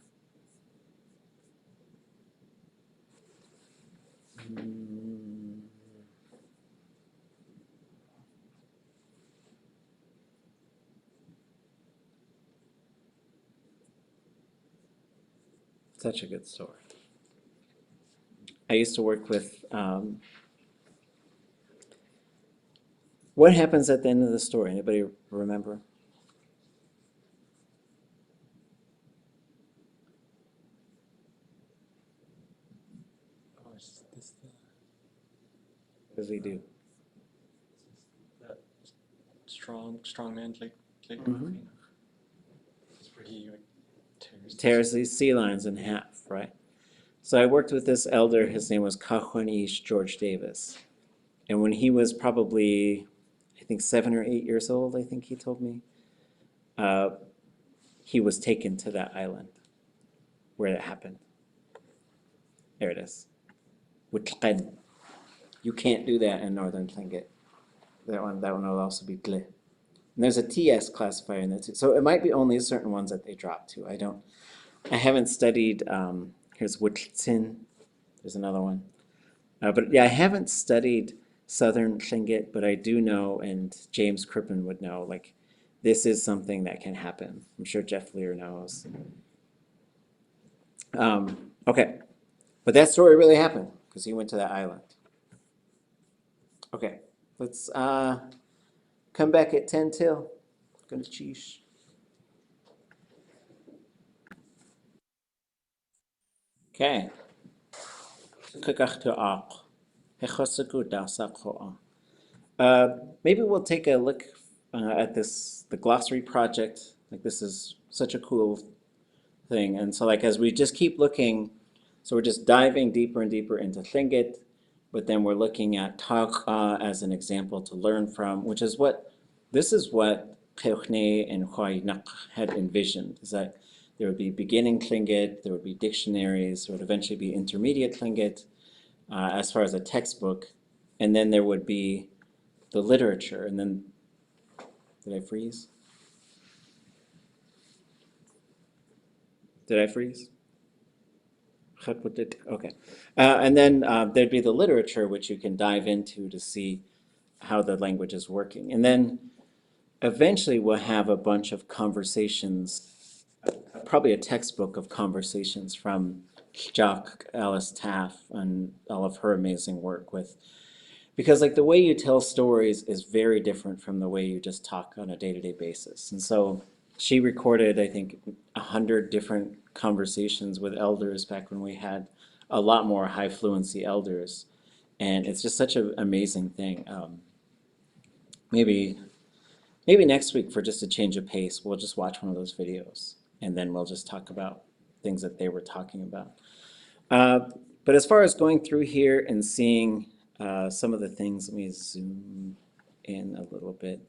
Such a good story. I used to work with What happens at the end of the story? Anybody remember? Oh, is this the What does he do? that strong man like Mhm. It's where he like Tears these sea lions in half, right? So I worked with this elder. His name was Kayaaní George Davis. And when he was probably, I think 7 or 8 years old, I think he told me, he was taken to that island where it happened. There it is. Witqen. You can't do that in Northern Tlingit. That one will also be gle. And there's a TS classifier in there too. So it might be only certain ones that they drop to. I haven't studied, here's Witqin. There's another one. But yeah, I haven't studied Southern Tlingit, but I do know, and James Crippen would know, like, this is something that can happen. I'm sure Jeff Lear knows. Okay, but that story really happened because he went to that island. Okay, let's come back at 10 till. Gonna cheesh. Okay. Maybe we'll take a look at the glossary project. Like, this is such a cool thing. And so, like, as we just keep looking, so we're just diving deeper and deeper into Tlingit, but then we're looking at Táax'aa as an example to learn from, which is what Kayaaní and Kayaaní had envisioned, is that there would be beginning Tlingit, there would be dictionaries, there would eventually be intermediate Tlingit as far as a textbook, and then there would be the literature, and then, did I freeze? Did I freeze? Okay. And then there'd be the literature, which you can dive into to see how the language is working. And then eventually we'll have a bunch of conversations, probably a textbook of conversations from Jock Alice Taff and all of her amazing work with, because like the way you tell stories is very different from the way you just talk on a day-to-day basis. And so she recorded, I think, 100 different conversations with elders back when we had a lot more high fluency elders. And it's just such an amazing thing. Maybe next week, for just a change of pace, we'll just watch one of those videos and then we'll just talk about things that they were talking about. But as far as going through here and seeing some of the things, let me zoom in a little bit.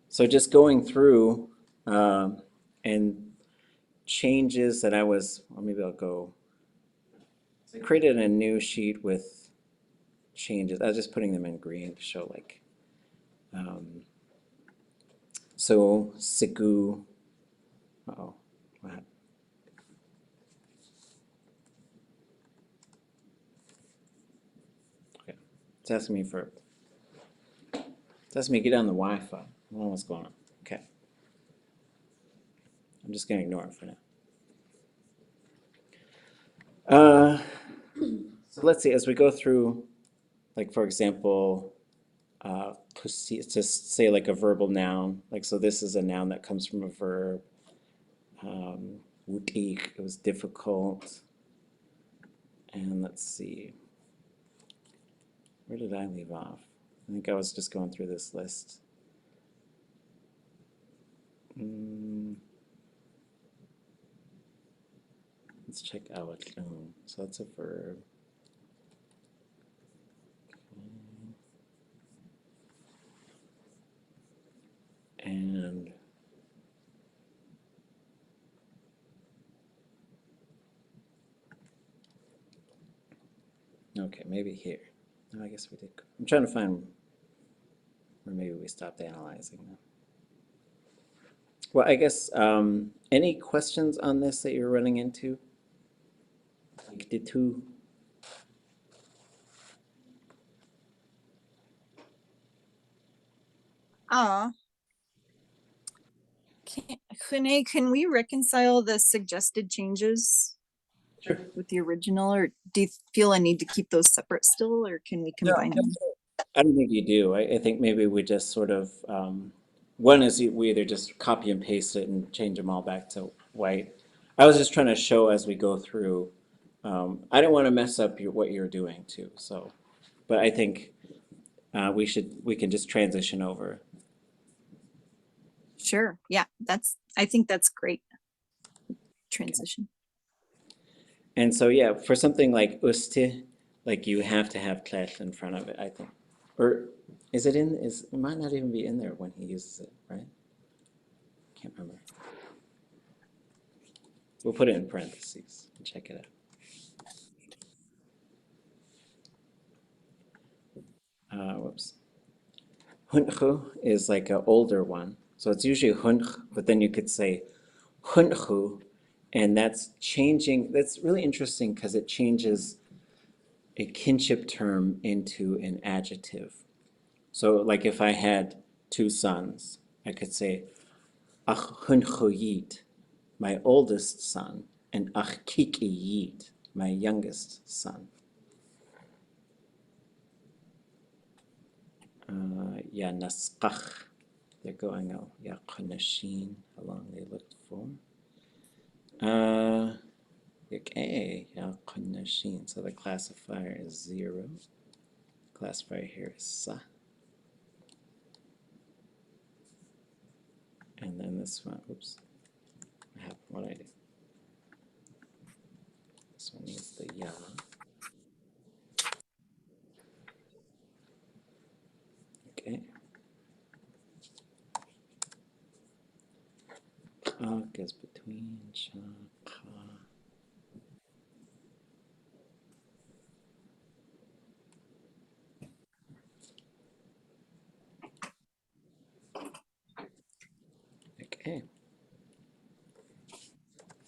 So just going through and changes that or maybe I'll go, I created a new sheet with changes. I was just putting them in green to show like, so Siku, oh, what happened? Okay, it's asking me to get on the Wi-Fi. I don't know what's going on. Okay. I'm just gonna ignore it for now. So let's see, as we go through, like for example, just say like a verbal noun, like so this is a noun that comes from a verb. Wutik, it was difficult. And let's see, where did I leave off? I think I was just going through this list. Let's check out. So that's a verb. And okay, maybe here. No, I guess we did. I'm trying to find where maybe we stopped analyzing them. Well, I guess any questions on this that you're running into? Like the two. Renee, can we reconcile the suggested changes with the original, or do you feel I need to keep those separate still, or can we combine them? I don't think you do. I think maybe we just sort of, one is we either just copy and paste it and change them all back to white. I was just trying to show as we go through. I don't want to mess up what you're doing too. So, but I think we can just transition over. Sure. Yeah, I think that's great. Transition. And so yeah, for something like usti, like you have to have tleth in front of it, I think. Or is it in, it might not even be in there when he uses it, right? Can't remember. We'll put it in parentheses and check it out. Whoops. Hunchu is like an older one. So it's usually hunch, but then you could say hunchu, and that's changing. That's really interesting because it changes a kinship term into an adjective. So like if I had two sons, I could say ach hunchu yit, my oldest son, and ach kiki yit, my youngest son. Ya nasqach, they're going out. Ya qanashin, how long they looked for. Okay, ya qanashin. So the classifier is 0. Classifier here is sa. And then this one, oops. What I did. This one needs the ya. Okay. Kak is between cha, ka. Okay.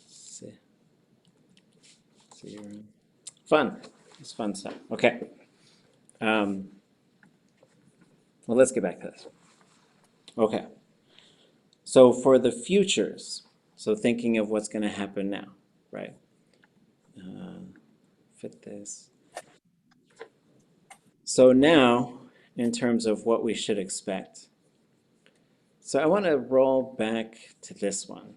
Si. 0. Fun. It's fun stuff. Okay. Well, let's get back to this. Okay. So for the futures, so thinking of what's going to happen now, right? Fit this. So now, in terms of what we should expect. So I want to roll back to this one.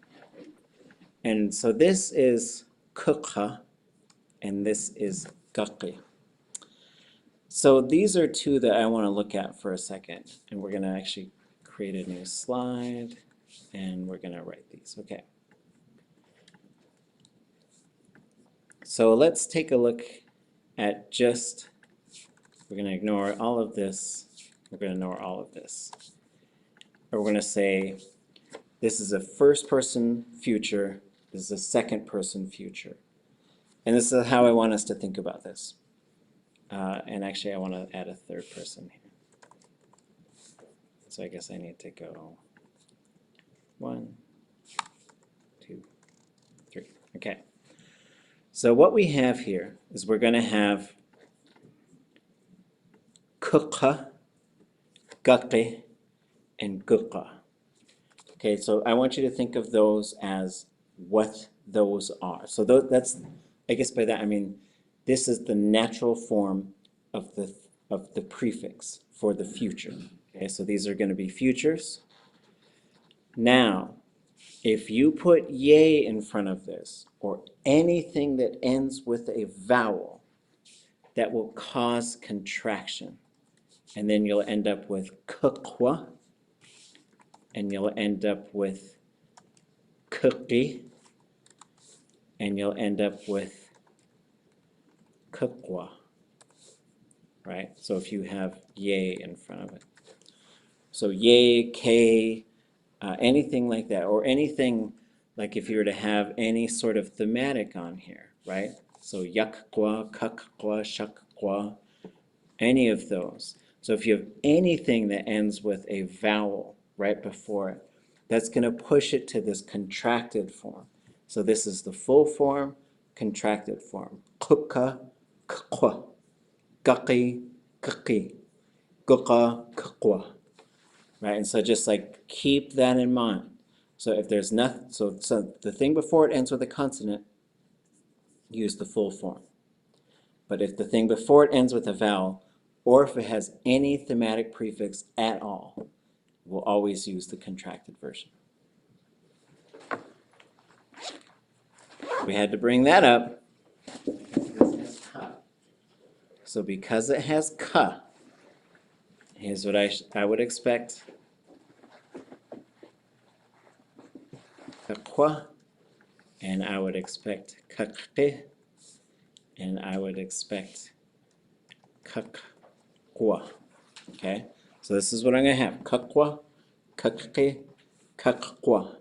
And so this is kukha, and this is gaqi. So these are two that I want to look at for a second. And we're going to actually create a new slide, and we're going to write these. Okay. So let's take a look at just, we're going to ignore all of this. We're going to ignore all of this. Or we're going to say, this is a first person future. This is a second person future. And this is how I want us to think about this. And actually, I want to add a third person here. So I guess I need to go 1, 2, 3. Okay. So what we have here is we're going to have kukha, gaqi, and guqa. Okay, so I want you to think of those as what those are. So that's, I guess by that I mean this is the natural form of the prefix for the future. Okay, so these are going to be futures. Now, if you put ye in front of this, or anything that ends with a vowel, that will cause contraction. And then you'll end up with kukwa, and you'll end up with kuki, and you'll end up with kukwa, right? So if you have ye in front of it. So ye, ke, anything like that, or anything like if you were to have any sort of thematic on here, right? So yakwa, kakwa, shakwa, any of those. So if you have anything that ends with a vowel right before it, that's going to push it to this contracted form. So this is the full form, contracted form. Kukka, kukwa, gaqi, kaki, guqa, kukwa. Right, and so just like keep that in mind. So if there's nothing, so the thing before it ends with a consonant, use the full form. But if the thing before it ends with a vowel, or if it has any thematic prefix at all, we'll always use the contracted version. We had to bring that up. So because it has ka, here's what I would expect. Kakwa, and I would expect kakhe, and I would expect kakwa. Okay, so this is what I'm going to have. Kakwa, kakhe, kakwa.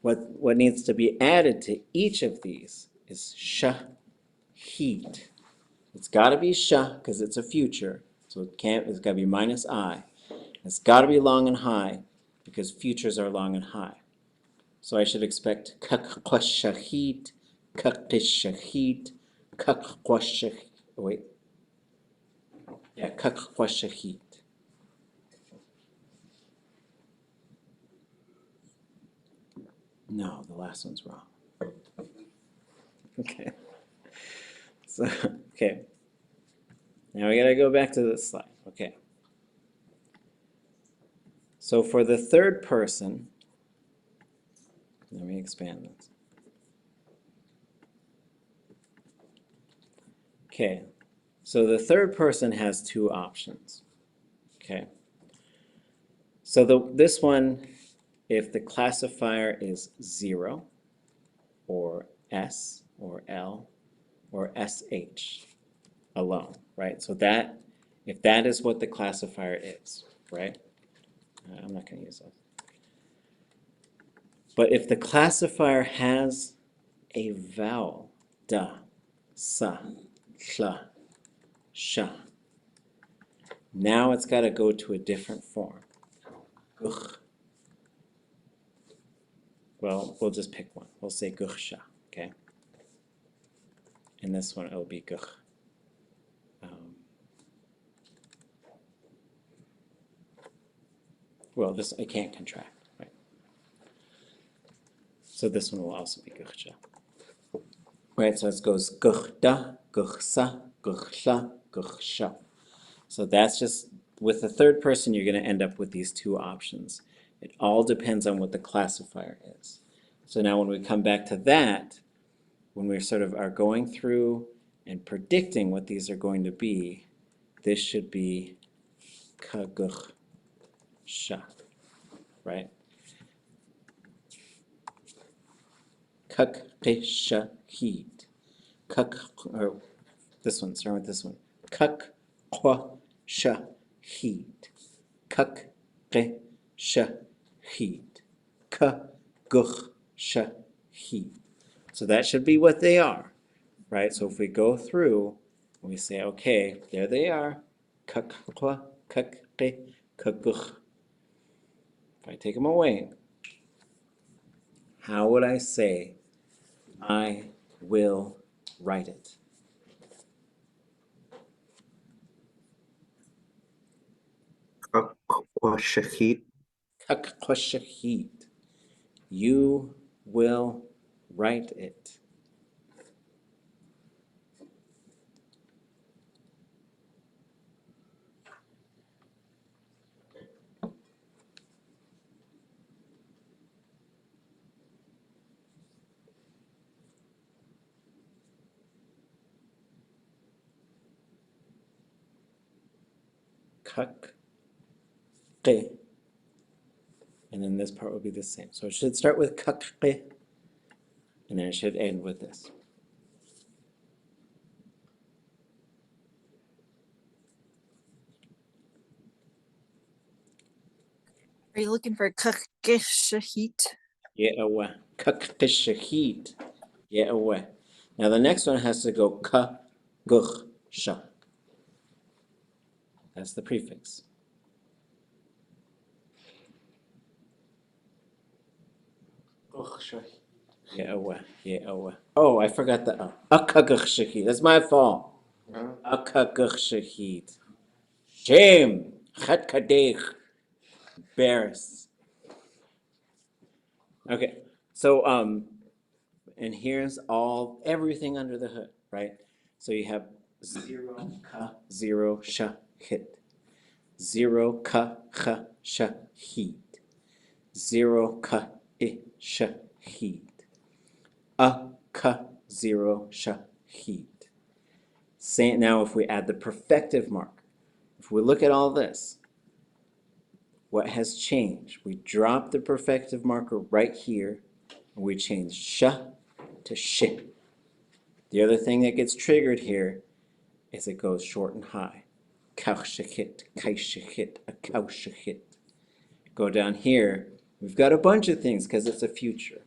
What needs to be added to each of these is shahid. It's got to be shah because it's a future, so it's got to be minus I. It's got to be long and high because futures are long and high. So I should expect kakwa shahid, kakish shahid, kakwa shahid. Wait. Yeah, kakwa shahid. No, the last one's wrong. Okay. So, okay. Now we gotta go back to this slide. Okay. So for the third person, let me expand this. Okay. So the third person has two options. Okay. So this one, if the classifier is 0 or S or L or SH alone, right? So that, if that is what the classifier is, right? I'm not going to use that. But if the classifier has a vowel, da, sa, shla, sha, now it's got to go to a different form. Gukh. Well, we'll just pick one. We'll say gukhsha, okay? In this one, it'll be gukh. Well, this, it can't contract, right? So this one will also be gukhsha. Right, so it goes gukhda, gukhsa, gukhsha, gukhsha. So that's just, with the third person, you're going to end up with these two options. It all depends on what the classifier is. So now when we come back to that, when we sort of are going through and predicting what these are going to be, this should be kagukh sha, right? Kak shahid. Kak, or this one, start with this one. Kak kwa shahid. Kak shahid. Ka gukh shahid. So that should be what they are, right? So if we go through and we say, okay, there they are. Kak kwa, kak kagukh. If I take them away, how would I say I will write it? Kakwa shahid. Kakwa shahid. You will write it. Kak qi. And then this part will be the same. So it should start with kak qi, and then it should end with this. Are you looking for shahid? Ye'aweh. Kak qi shahid. Ye'aweh. Now the next one has to go ka gukh sha. That's the prefix. Ye'aweh. Ye'aweh. Oh, I forgot the akagukh shahid. That's my fault. Akagukh shahid. Shame. Chat kadech. Embarrassed. Okay, so and here's everything under the hood, right? So you have 0 ka 0 sh hit. 0 ka kh sh heat. 0 ka I sh heat. A ka 0 sh heat. Say now if we add the perfective marker. If we look at all this, what has changed? We dropped the perfective marker right here, and we changed sh to sh. The other thing that gets triggered here is it goes short and high. Kaushahit, kaishahit, a kaushahit. Go down here, we've got a bunch of things because it's a future.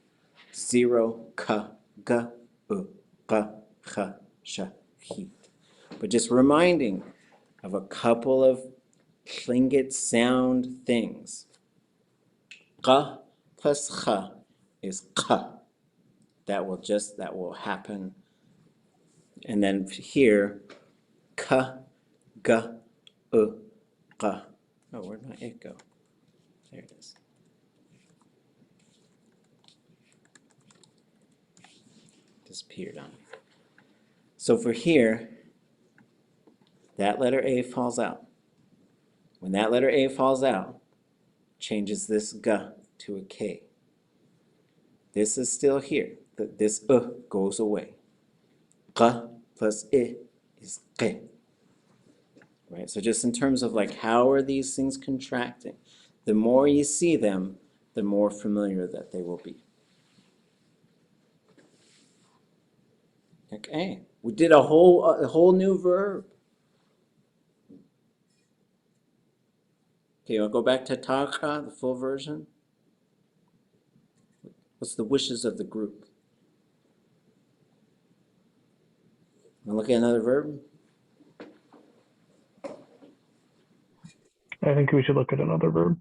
0, ka, ga, ga, cha, sha, heat. But just reminding of a couple of Tlingit sound things. Qa plus cha is ka. That will happen. And then here, ka, ga, qa. Oh, where'd my it go? There it is. Disappeared on me. So for here, that letter A falls out. When that letter A falls out, changes this ga to a K. This is still here. This goes away. Qa plus I is qi. Right? So just in terms of like how are these things contracting, the more you see them, the more familiar that they will be. Okay, we did a whole new verb. Okay, I'll go back to Táax'aa, the full version. What's the wishes of the group? Want to look at another verb? I think we should look at another verb.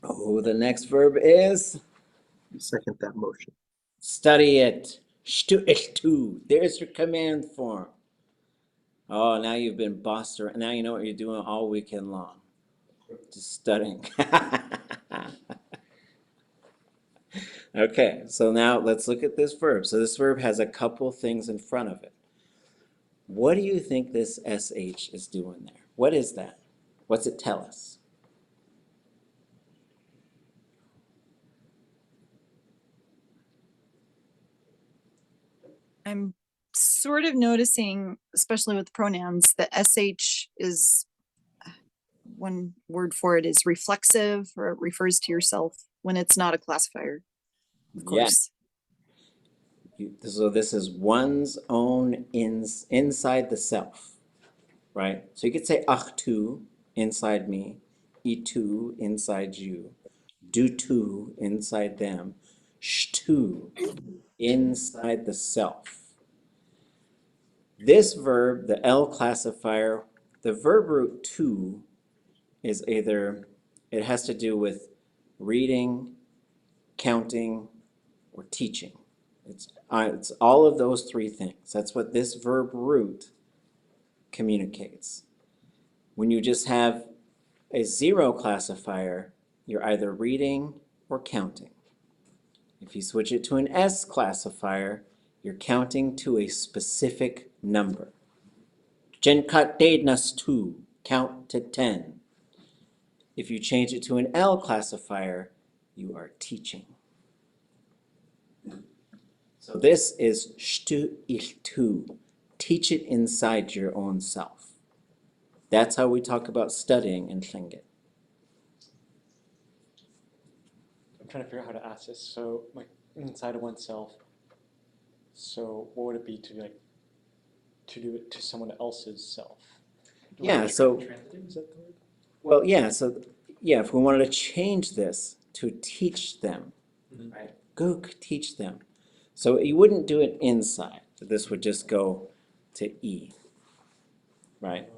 Oh, the next verb is Second that motion. study it. Shtu. There's your command form. Oh, now you've been bossed around. Now you know what you're doing all weekend long. Just studying. Okay, so now let's look at this verb. So this verb has a couple things in front of it. What do you think this SH is doing there? What is that? What's it tell us? I'm sort of noticing, especially with pronouns, that SH is one word for it is reflexive, or it refers to yourself when it's not a classifier, of course. So this is one's own inside the self, right? So you could say achtu, inside me, itu, inside you, do-tu, inside them, shtu, inside the self. This verb, the L classifier, the verb root to is either, it has to do with reading, counting, or teaching. It's all of those three things. That's what this verb root communicates. When you just have a 0 classifier, you're either reading or counting. If you switch it to an S classifier, you're counting to a specific number. Jenkat tu, count to 10. If you change it to an L classifier, you are teaching. So this is shtu iltu. Teach it inside your own self. That's how we talk about studying in Tlingit. I'm trying to figure out how to ask this. So, like, inside of oneself. So, what would it be to like to do it to someone else's self? Yeah, so Transitive, is that the word? well, yeah, so yeah, if we wanted to change this to teach them, right? Go teach them. So you wouldn't do it inside. This would just go to E, right?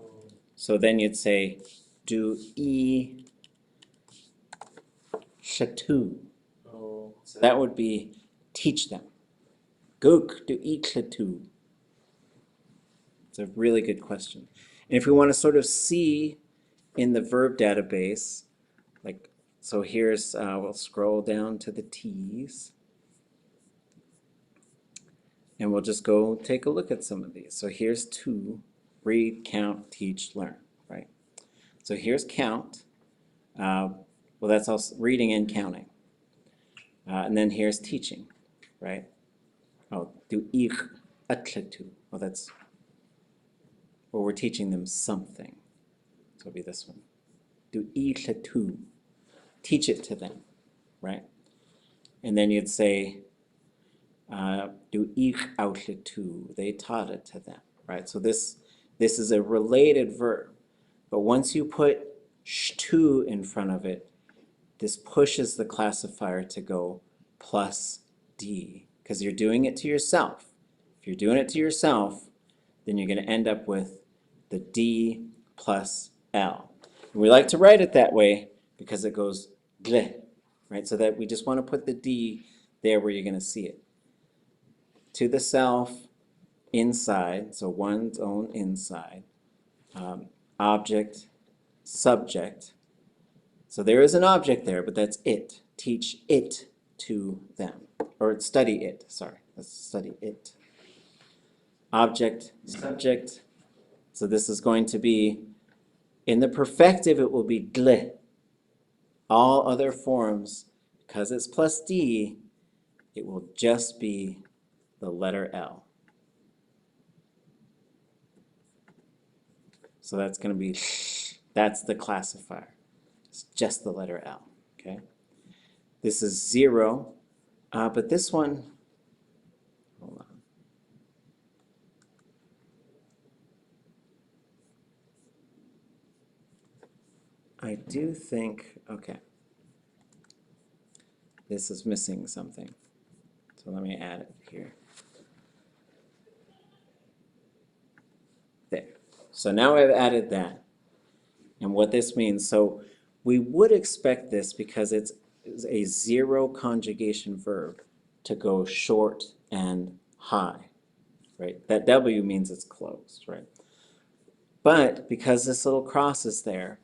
So then you'd say, do E shatu. Oh, So that would be teach them. Guk do E shatu. It's a really good question. And if we want to sort of see in the verb database, like, so here's, we'll scroll down to the T's. And we'll just go take a look at some of these. So here's 2, read, count, teach, learn, right? So here's count. Well, that's also reading and counting. And then here's teaching, right? Oh, do ich atletu. Well, that's, well, we're teaching them something. So it'll be this one. Do ich atletu. Teach it to them, right? And then you'd say, do ich outletu. They taught it to them, right? So this is a related verb. But once you put shtu in front of it, this pushes the classifier to go plus D, because you're doing it to yourself. If you're doing it to yourself, then you're going to end up with the D plus L. And we like to write it that way because it goes gle, right? So that we just want to put the D there where you're going to see it. To the self, inside, so one's own inside, object, subject. So there is an object there, but that's it. Teach it to them. Or study it, sorry. Let's study it. Object, subject. So this is going to be, in the perfective, it will be gle. All other forms, because it's plus D, it will just be the letter L. So that's going to be, that's the classifier. It's just the letter L, okay? This is 0, but this one, hold on. I do think, okay, this is missing something. So let me add it here. There. So now I've added that. And what this means, so we would expect this because it's a 0 conjugation verb to go short and high, right? That W means it's closed, right? But because this little cross is there,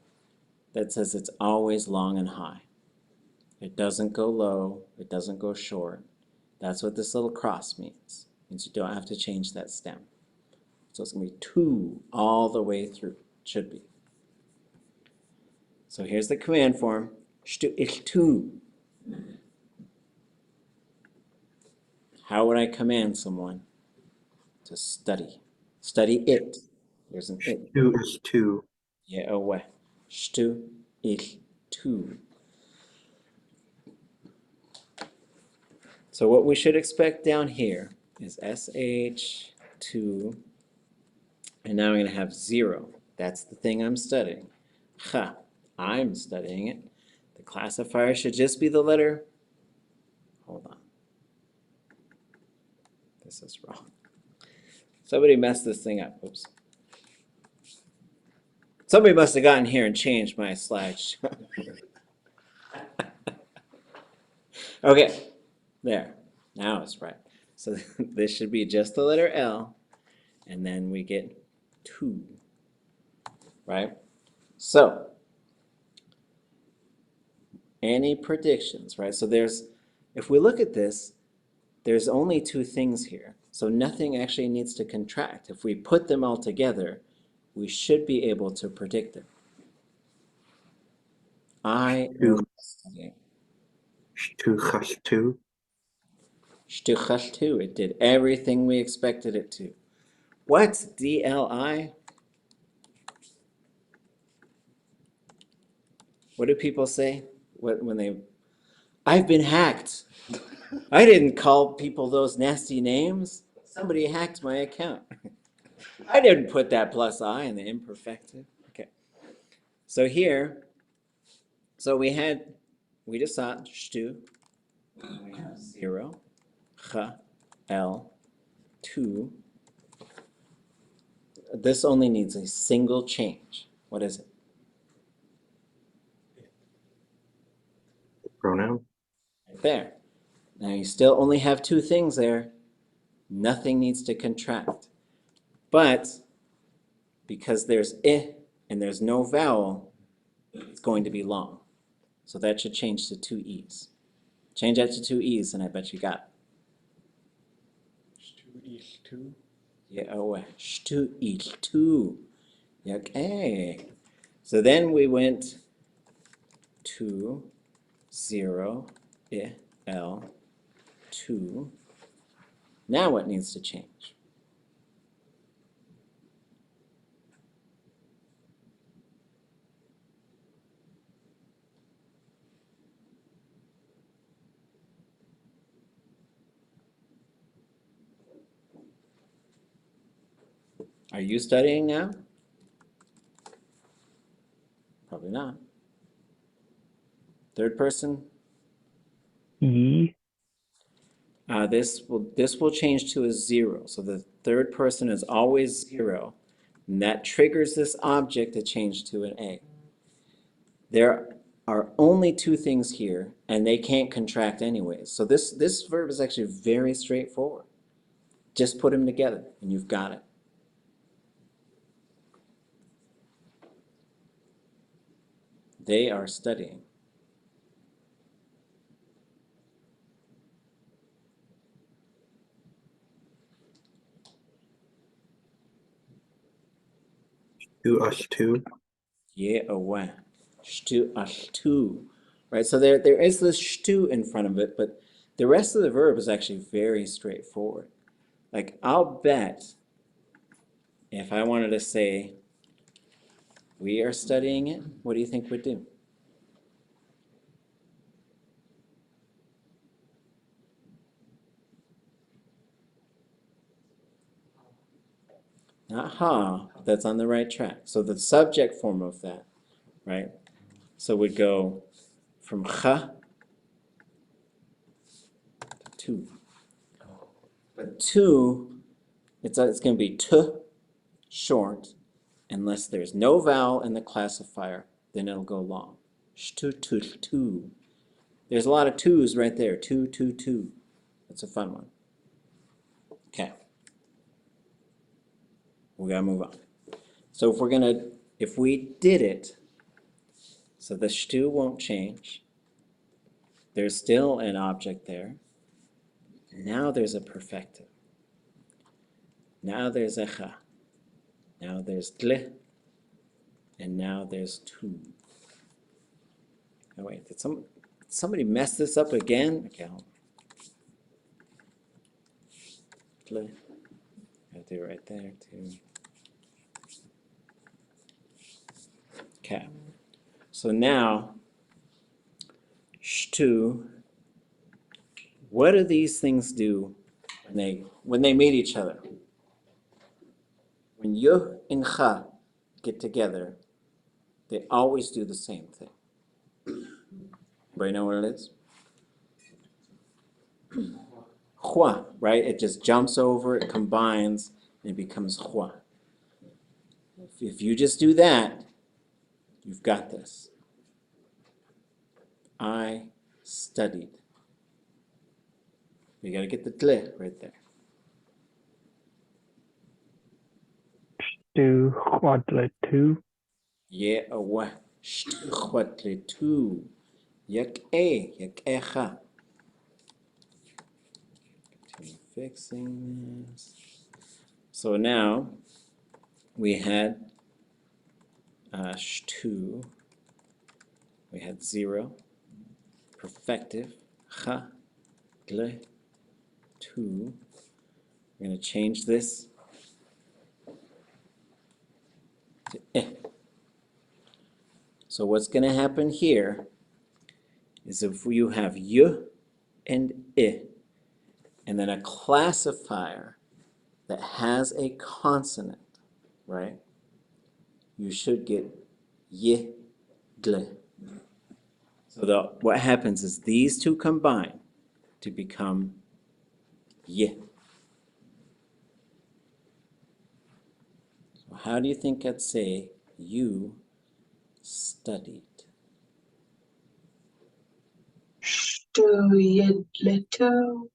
that says it's always long and high. It doesn't go low, it doesn't go short. That's what this little cross means. It means you don't have to change that stem. So it's going to be 2 all the way through. It should be. So here's the command form. Shtu ich tu. How would I command someone to study? Study it. There's an it. Shtu is 2. Yeah, away. Shtu ich tu. So what we should expect down here is SH2, and now I'm going to have 0. That's the thing I'm studying. Ha, I'm studying it. The classifier should just be the letter, hold on. This is wrong. Somebody messed this thing up. Oops. Somebody must have gotten here and changed my slideshow. Okay, there. Now it's right. So this should be just the letter L, and then we get 2, right? So, any predictions, right? So there's, if we look at this, there's only 2 things here. So nothing actually needs to contract. If we put them all together, we should be able to predict it. I am studying. Shtu chashtu. Shtuchashtu. It did everything we expected it to. What's DLI? What do people say when they, I've been hacked. I didn't call people those nasty names. Somebody hacked my account. I didn't put that plus I in the imperfective. Okay. So here, so we just saw shtu. We have 0, ch, L, 2. This only needs a single change. What is it? Pronoun. Right there. Now you still only have 2 things there. Nothing needs to contract. But because there's I and there's no vowel, it's going to be long. So that should change to 2 E's. Change that to 2 E's and I bet you got it. each two. Yeah, oh, shtu each two. Okay. So then we went to 0, L, 2. Now what needs to change? Are you studying now? Probably not. Third person? Ye. This will change to a 0. So the third person is always 0. And that triggers this object to change to an A. There are only two things here, and they can't contract anyways. So this verb is actually very straightforward. Just put them together, and you've got it. They are studying. Táax'aa Sh. Yeah, away. Shtu ashtu. Right, so there is this shtu in front of it, but the rest of the verb is actually very straightforward. Like, I'll bet if I wanted to say, we are studying it, what do you think we'd do? Not ha, that's on the right track. So the subject form of that, right? So we'd go from cha to tu. But tu, it's going to be t, short, unless there's no vowel in the classifier, then it'll go long. Shtu, tu, tu. There's a lot of twos right there. Tu, tu, tu. That's a fun one. Okay. We gotta move on. So if we did it, so the shtu won't change. There's still an object there. Now there's a perfective. Now there's a cha. Now there's tle. And now there's tu. Oh wait, did somebody mess this up again? Okay, hold on. Tle. I'll do it right there too. Okay. So now, shtu, what do these things do when they meet each other? When yuh and cha get together, they always do the same thing. Anybody know what it is? Hua, right? It just jumps over, it combines, and it becomes hua. If you just do that, you've got this. I studied. You gotta get the tle right there. Shtu chwadle tu. Yeah, awa. Shtuchwatle tu. Yak echa. Continue fixing this. So now we had shtu. We had 0. Perfective. Cha. Gle. Tu. We're going to change this to eh. So what's going to happen here is if you have y and I, and then a classifier that has a consonant, right? You should get y, gle. So what happens is these two combine to become y. So how do you think I'd say you studied? Shtu yidle tu.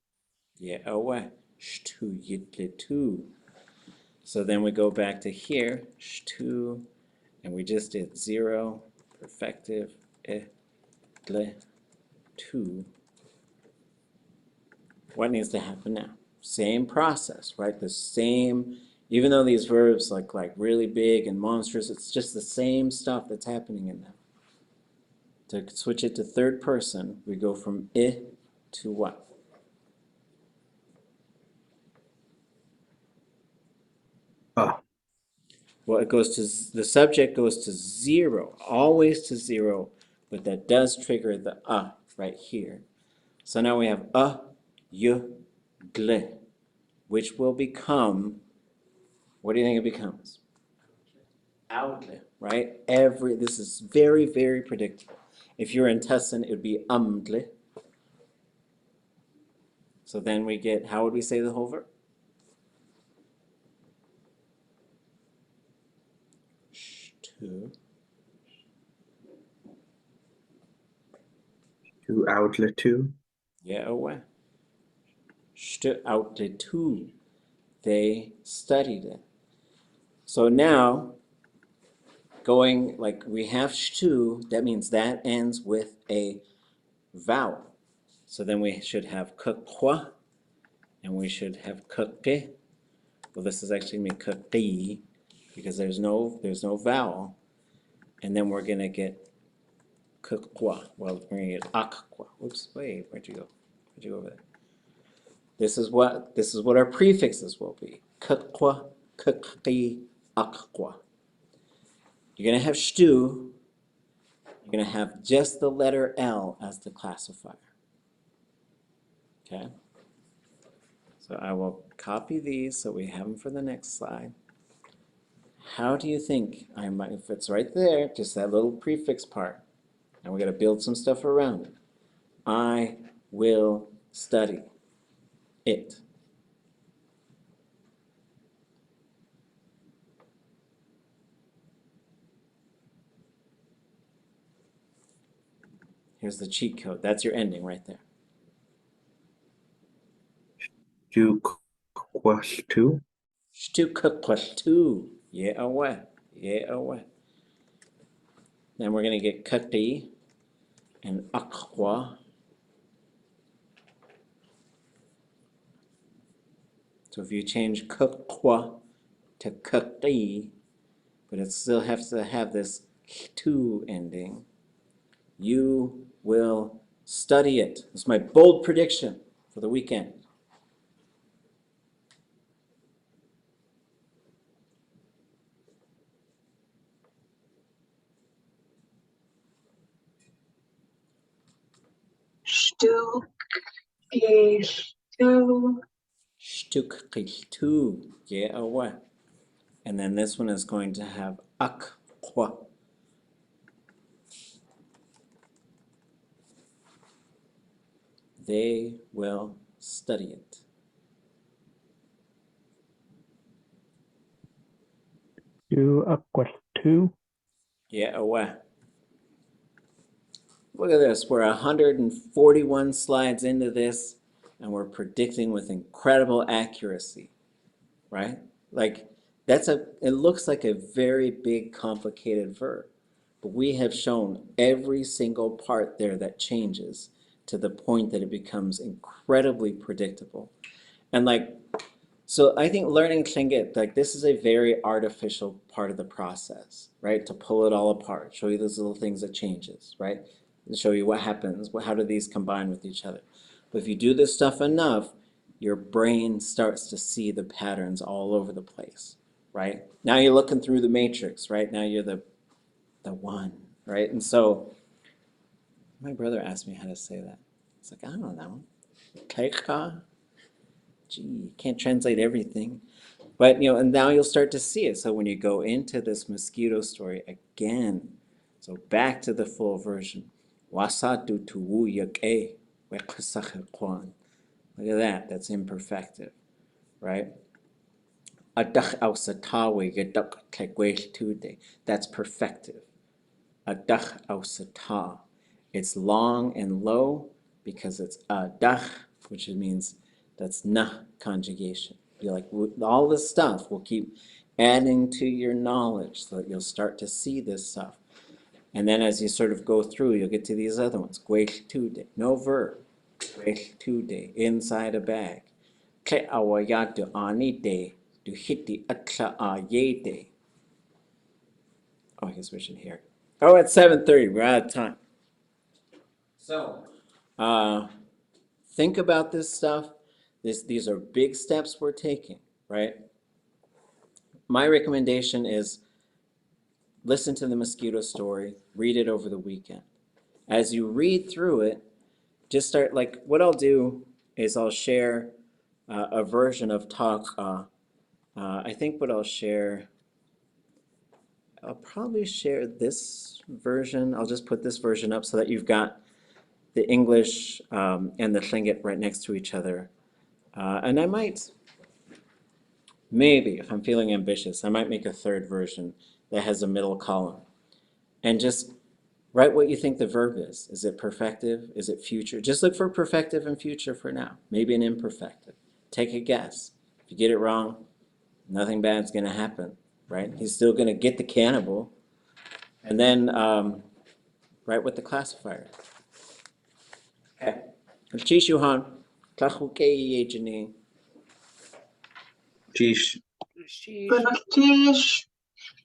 Yeah, away. Shtu yidle tu. So then we go back to here, shtu, and we just did 0, perfective, gle, tu. What needs to happen now? Same process, right? The same, even though these verbs look like really big and monstrous, it's just the same stuff that's happening in them. To switch it to third person, we go from I to what? Well, it goes to, the subject goes to 0, always to 0, but that does trigger the right here. So now we have y, gle, which will become, what do you think it becomes? Outlet, right? This is very, very predictable. If you're in Tussin, it would be umgle. So then we get, how would we say the whole verb? Shtu. To outlet to. Yeah, away. Shtu outlet to. They studied it. So now, going, like we have shtu, that means that ends with a vowel. So then we should have kukwa, and we should have kukke. Well, this is actually going to be kukki, because there's no vowel. And then we're going to get kukwa. Well, we're going to get akwa. Oops, wait, where'd you go? Where'd you go over there? This is what our prefixes will be. Kukwa, kukki, akwa. You're going to have shtu. You're going to have just the letter L as the classifier. Okay? So I will copy these so we have them for the next slide. How do you think I might, if it's right there, just that little prefix part, and we're going to build some stuff around it. I will study it. Here's the cheat code. That's your ending right there. To quash to. Shtu. Yeah, away. Yeah, away. Then we're going to get kati and akwa. So if you change kukwa to kati, but it still has to have this to ending, you will study it. It's my bold prediction for the weekend. Shtu, shtu, Shtukiltu. Yeah, away. And then this one is going to have akwa. They will study it. Do aquas two. Yeah, away. Look at this. We're 141 slides into this, and we're predicting with incredible accuracy, right? Like, it looks like a very big, complicated verb, but we have shown every single part there that changes to the point that it becomes incredibly predictable. And like, so I think learning Tlingit, like this is a very artificial part of the process, right? To pull it all apart, show you those little things that changes, right? And show you what happens, how do these combine with each other. But if you do this stuff enough, your brain starts to see the patterns all over the place, right? Now you're looking through the matrix, right? Now you're the one, right? And so my brother asked me how to say that. It's like, I don't know. Kayaaní. Gee, you can't translate everything. But, you know, and now you'll start to see it. So when you go into this mosquito story again, so back to the full version. Wasatu tuwu yake weqsakhiqwan. Look at that, that's imperfective, right? Adach ausatawe yadak kegwel tude. That's perfective. Adach ausata. It's long and low because it's adach, which means that's na conjugation. You're like, all this stuff will keep adding to your knowledge so that you'll start to see this stuff. And then as you sort of go through, you'll get to these other ones. Gwech tude, no verb. Gwech tude, inside a bag. Ke awaya do ani de do hiti Táax'aa Ye de. Oh, I guess we should hear. Oh, it's 7:30. We're out of time. So, think about this stuff. These are big steps we're taking, right? My recommendation is listen to the mosquito story, read it over the weekend. As you read through it, just start, like, what I'll do is I'll share a version of Táax'aa. I think what I'll share, I'll probably share this version. I'll just put this version up so that you've got the English and the Tlingit right next to each other. And I might, maybe, if I'm feeling ambitious, I might make a third version that has a middle column. And just write what you think the verb is. Is it perfective? Is it future? Just look for perfective and future for now. Maybe an imperfective. Take a guess. If you get it wrong, nothing bad's going to happen, right? He's still going to get the cannibal. And then write what the classifier is. Okay. Chishuhan. Tlachukei. Geesh. Sheesh. Gunaktish.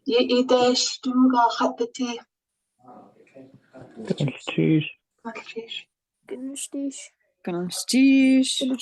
Yidesh Duga Hatati. Cheese. Gunaktish. Gonna steesh. Gonna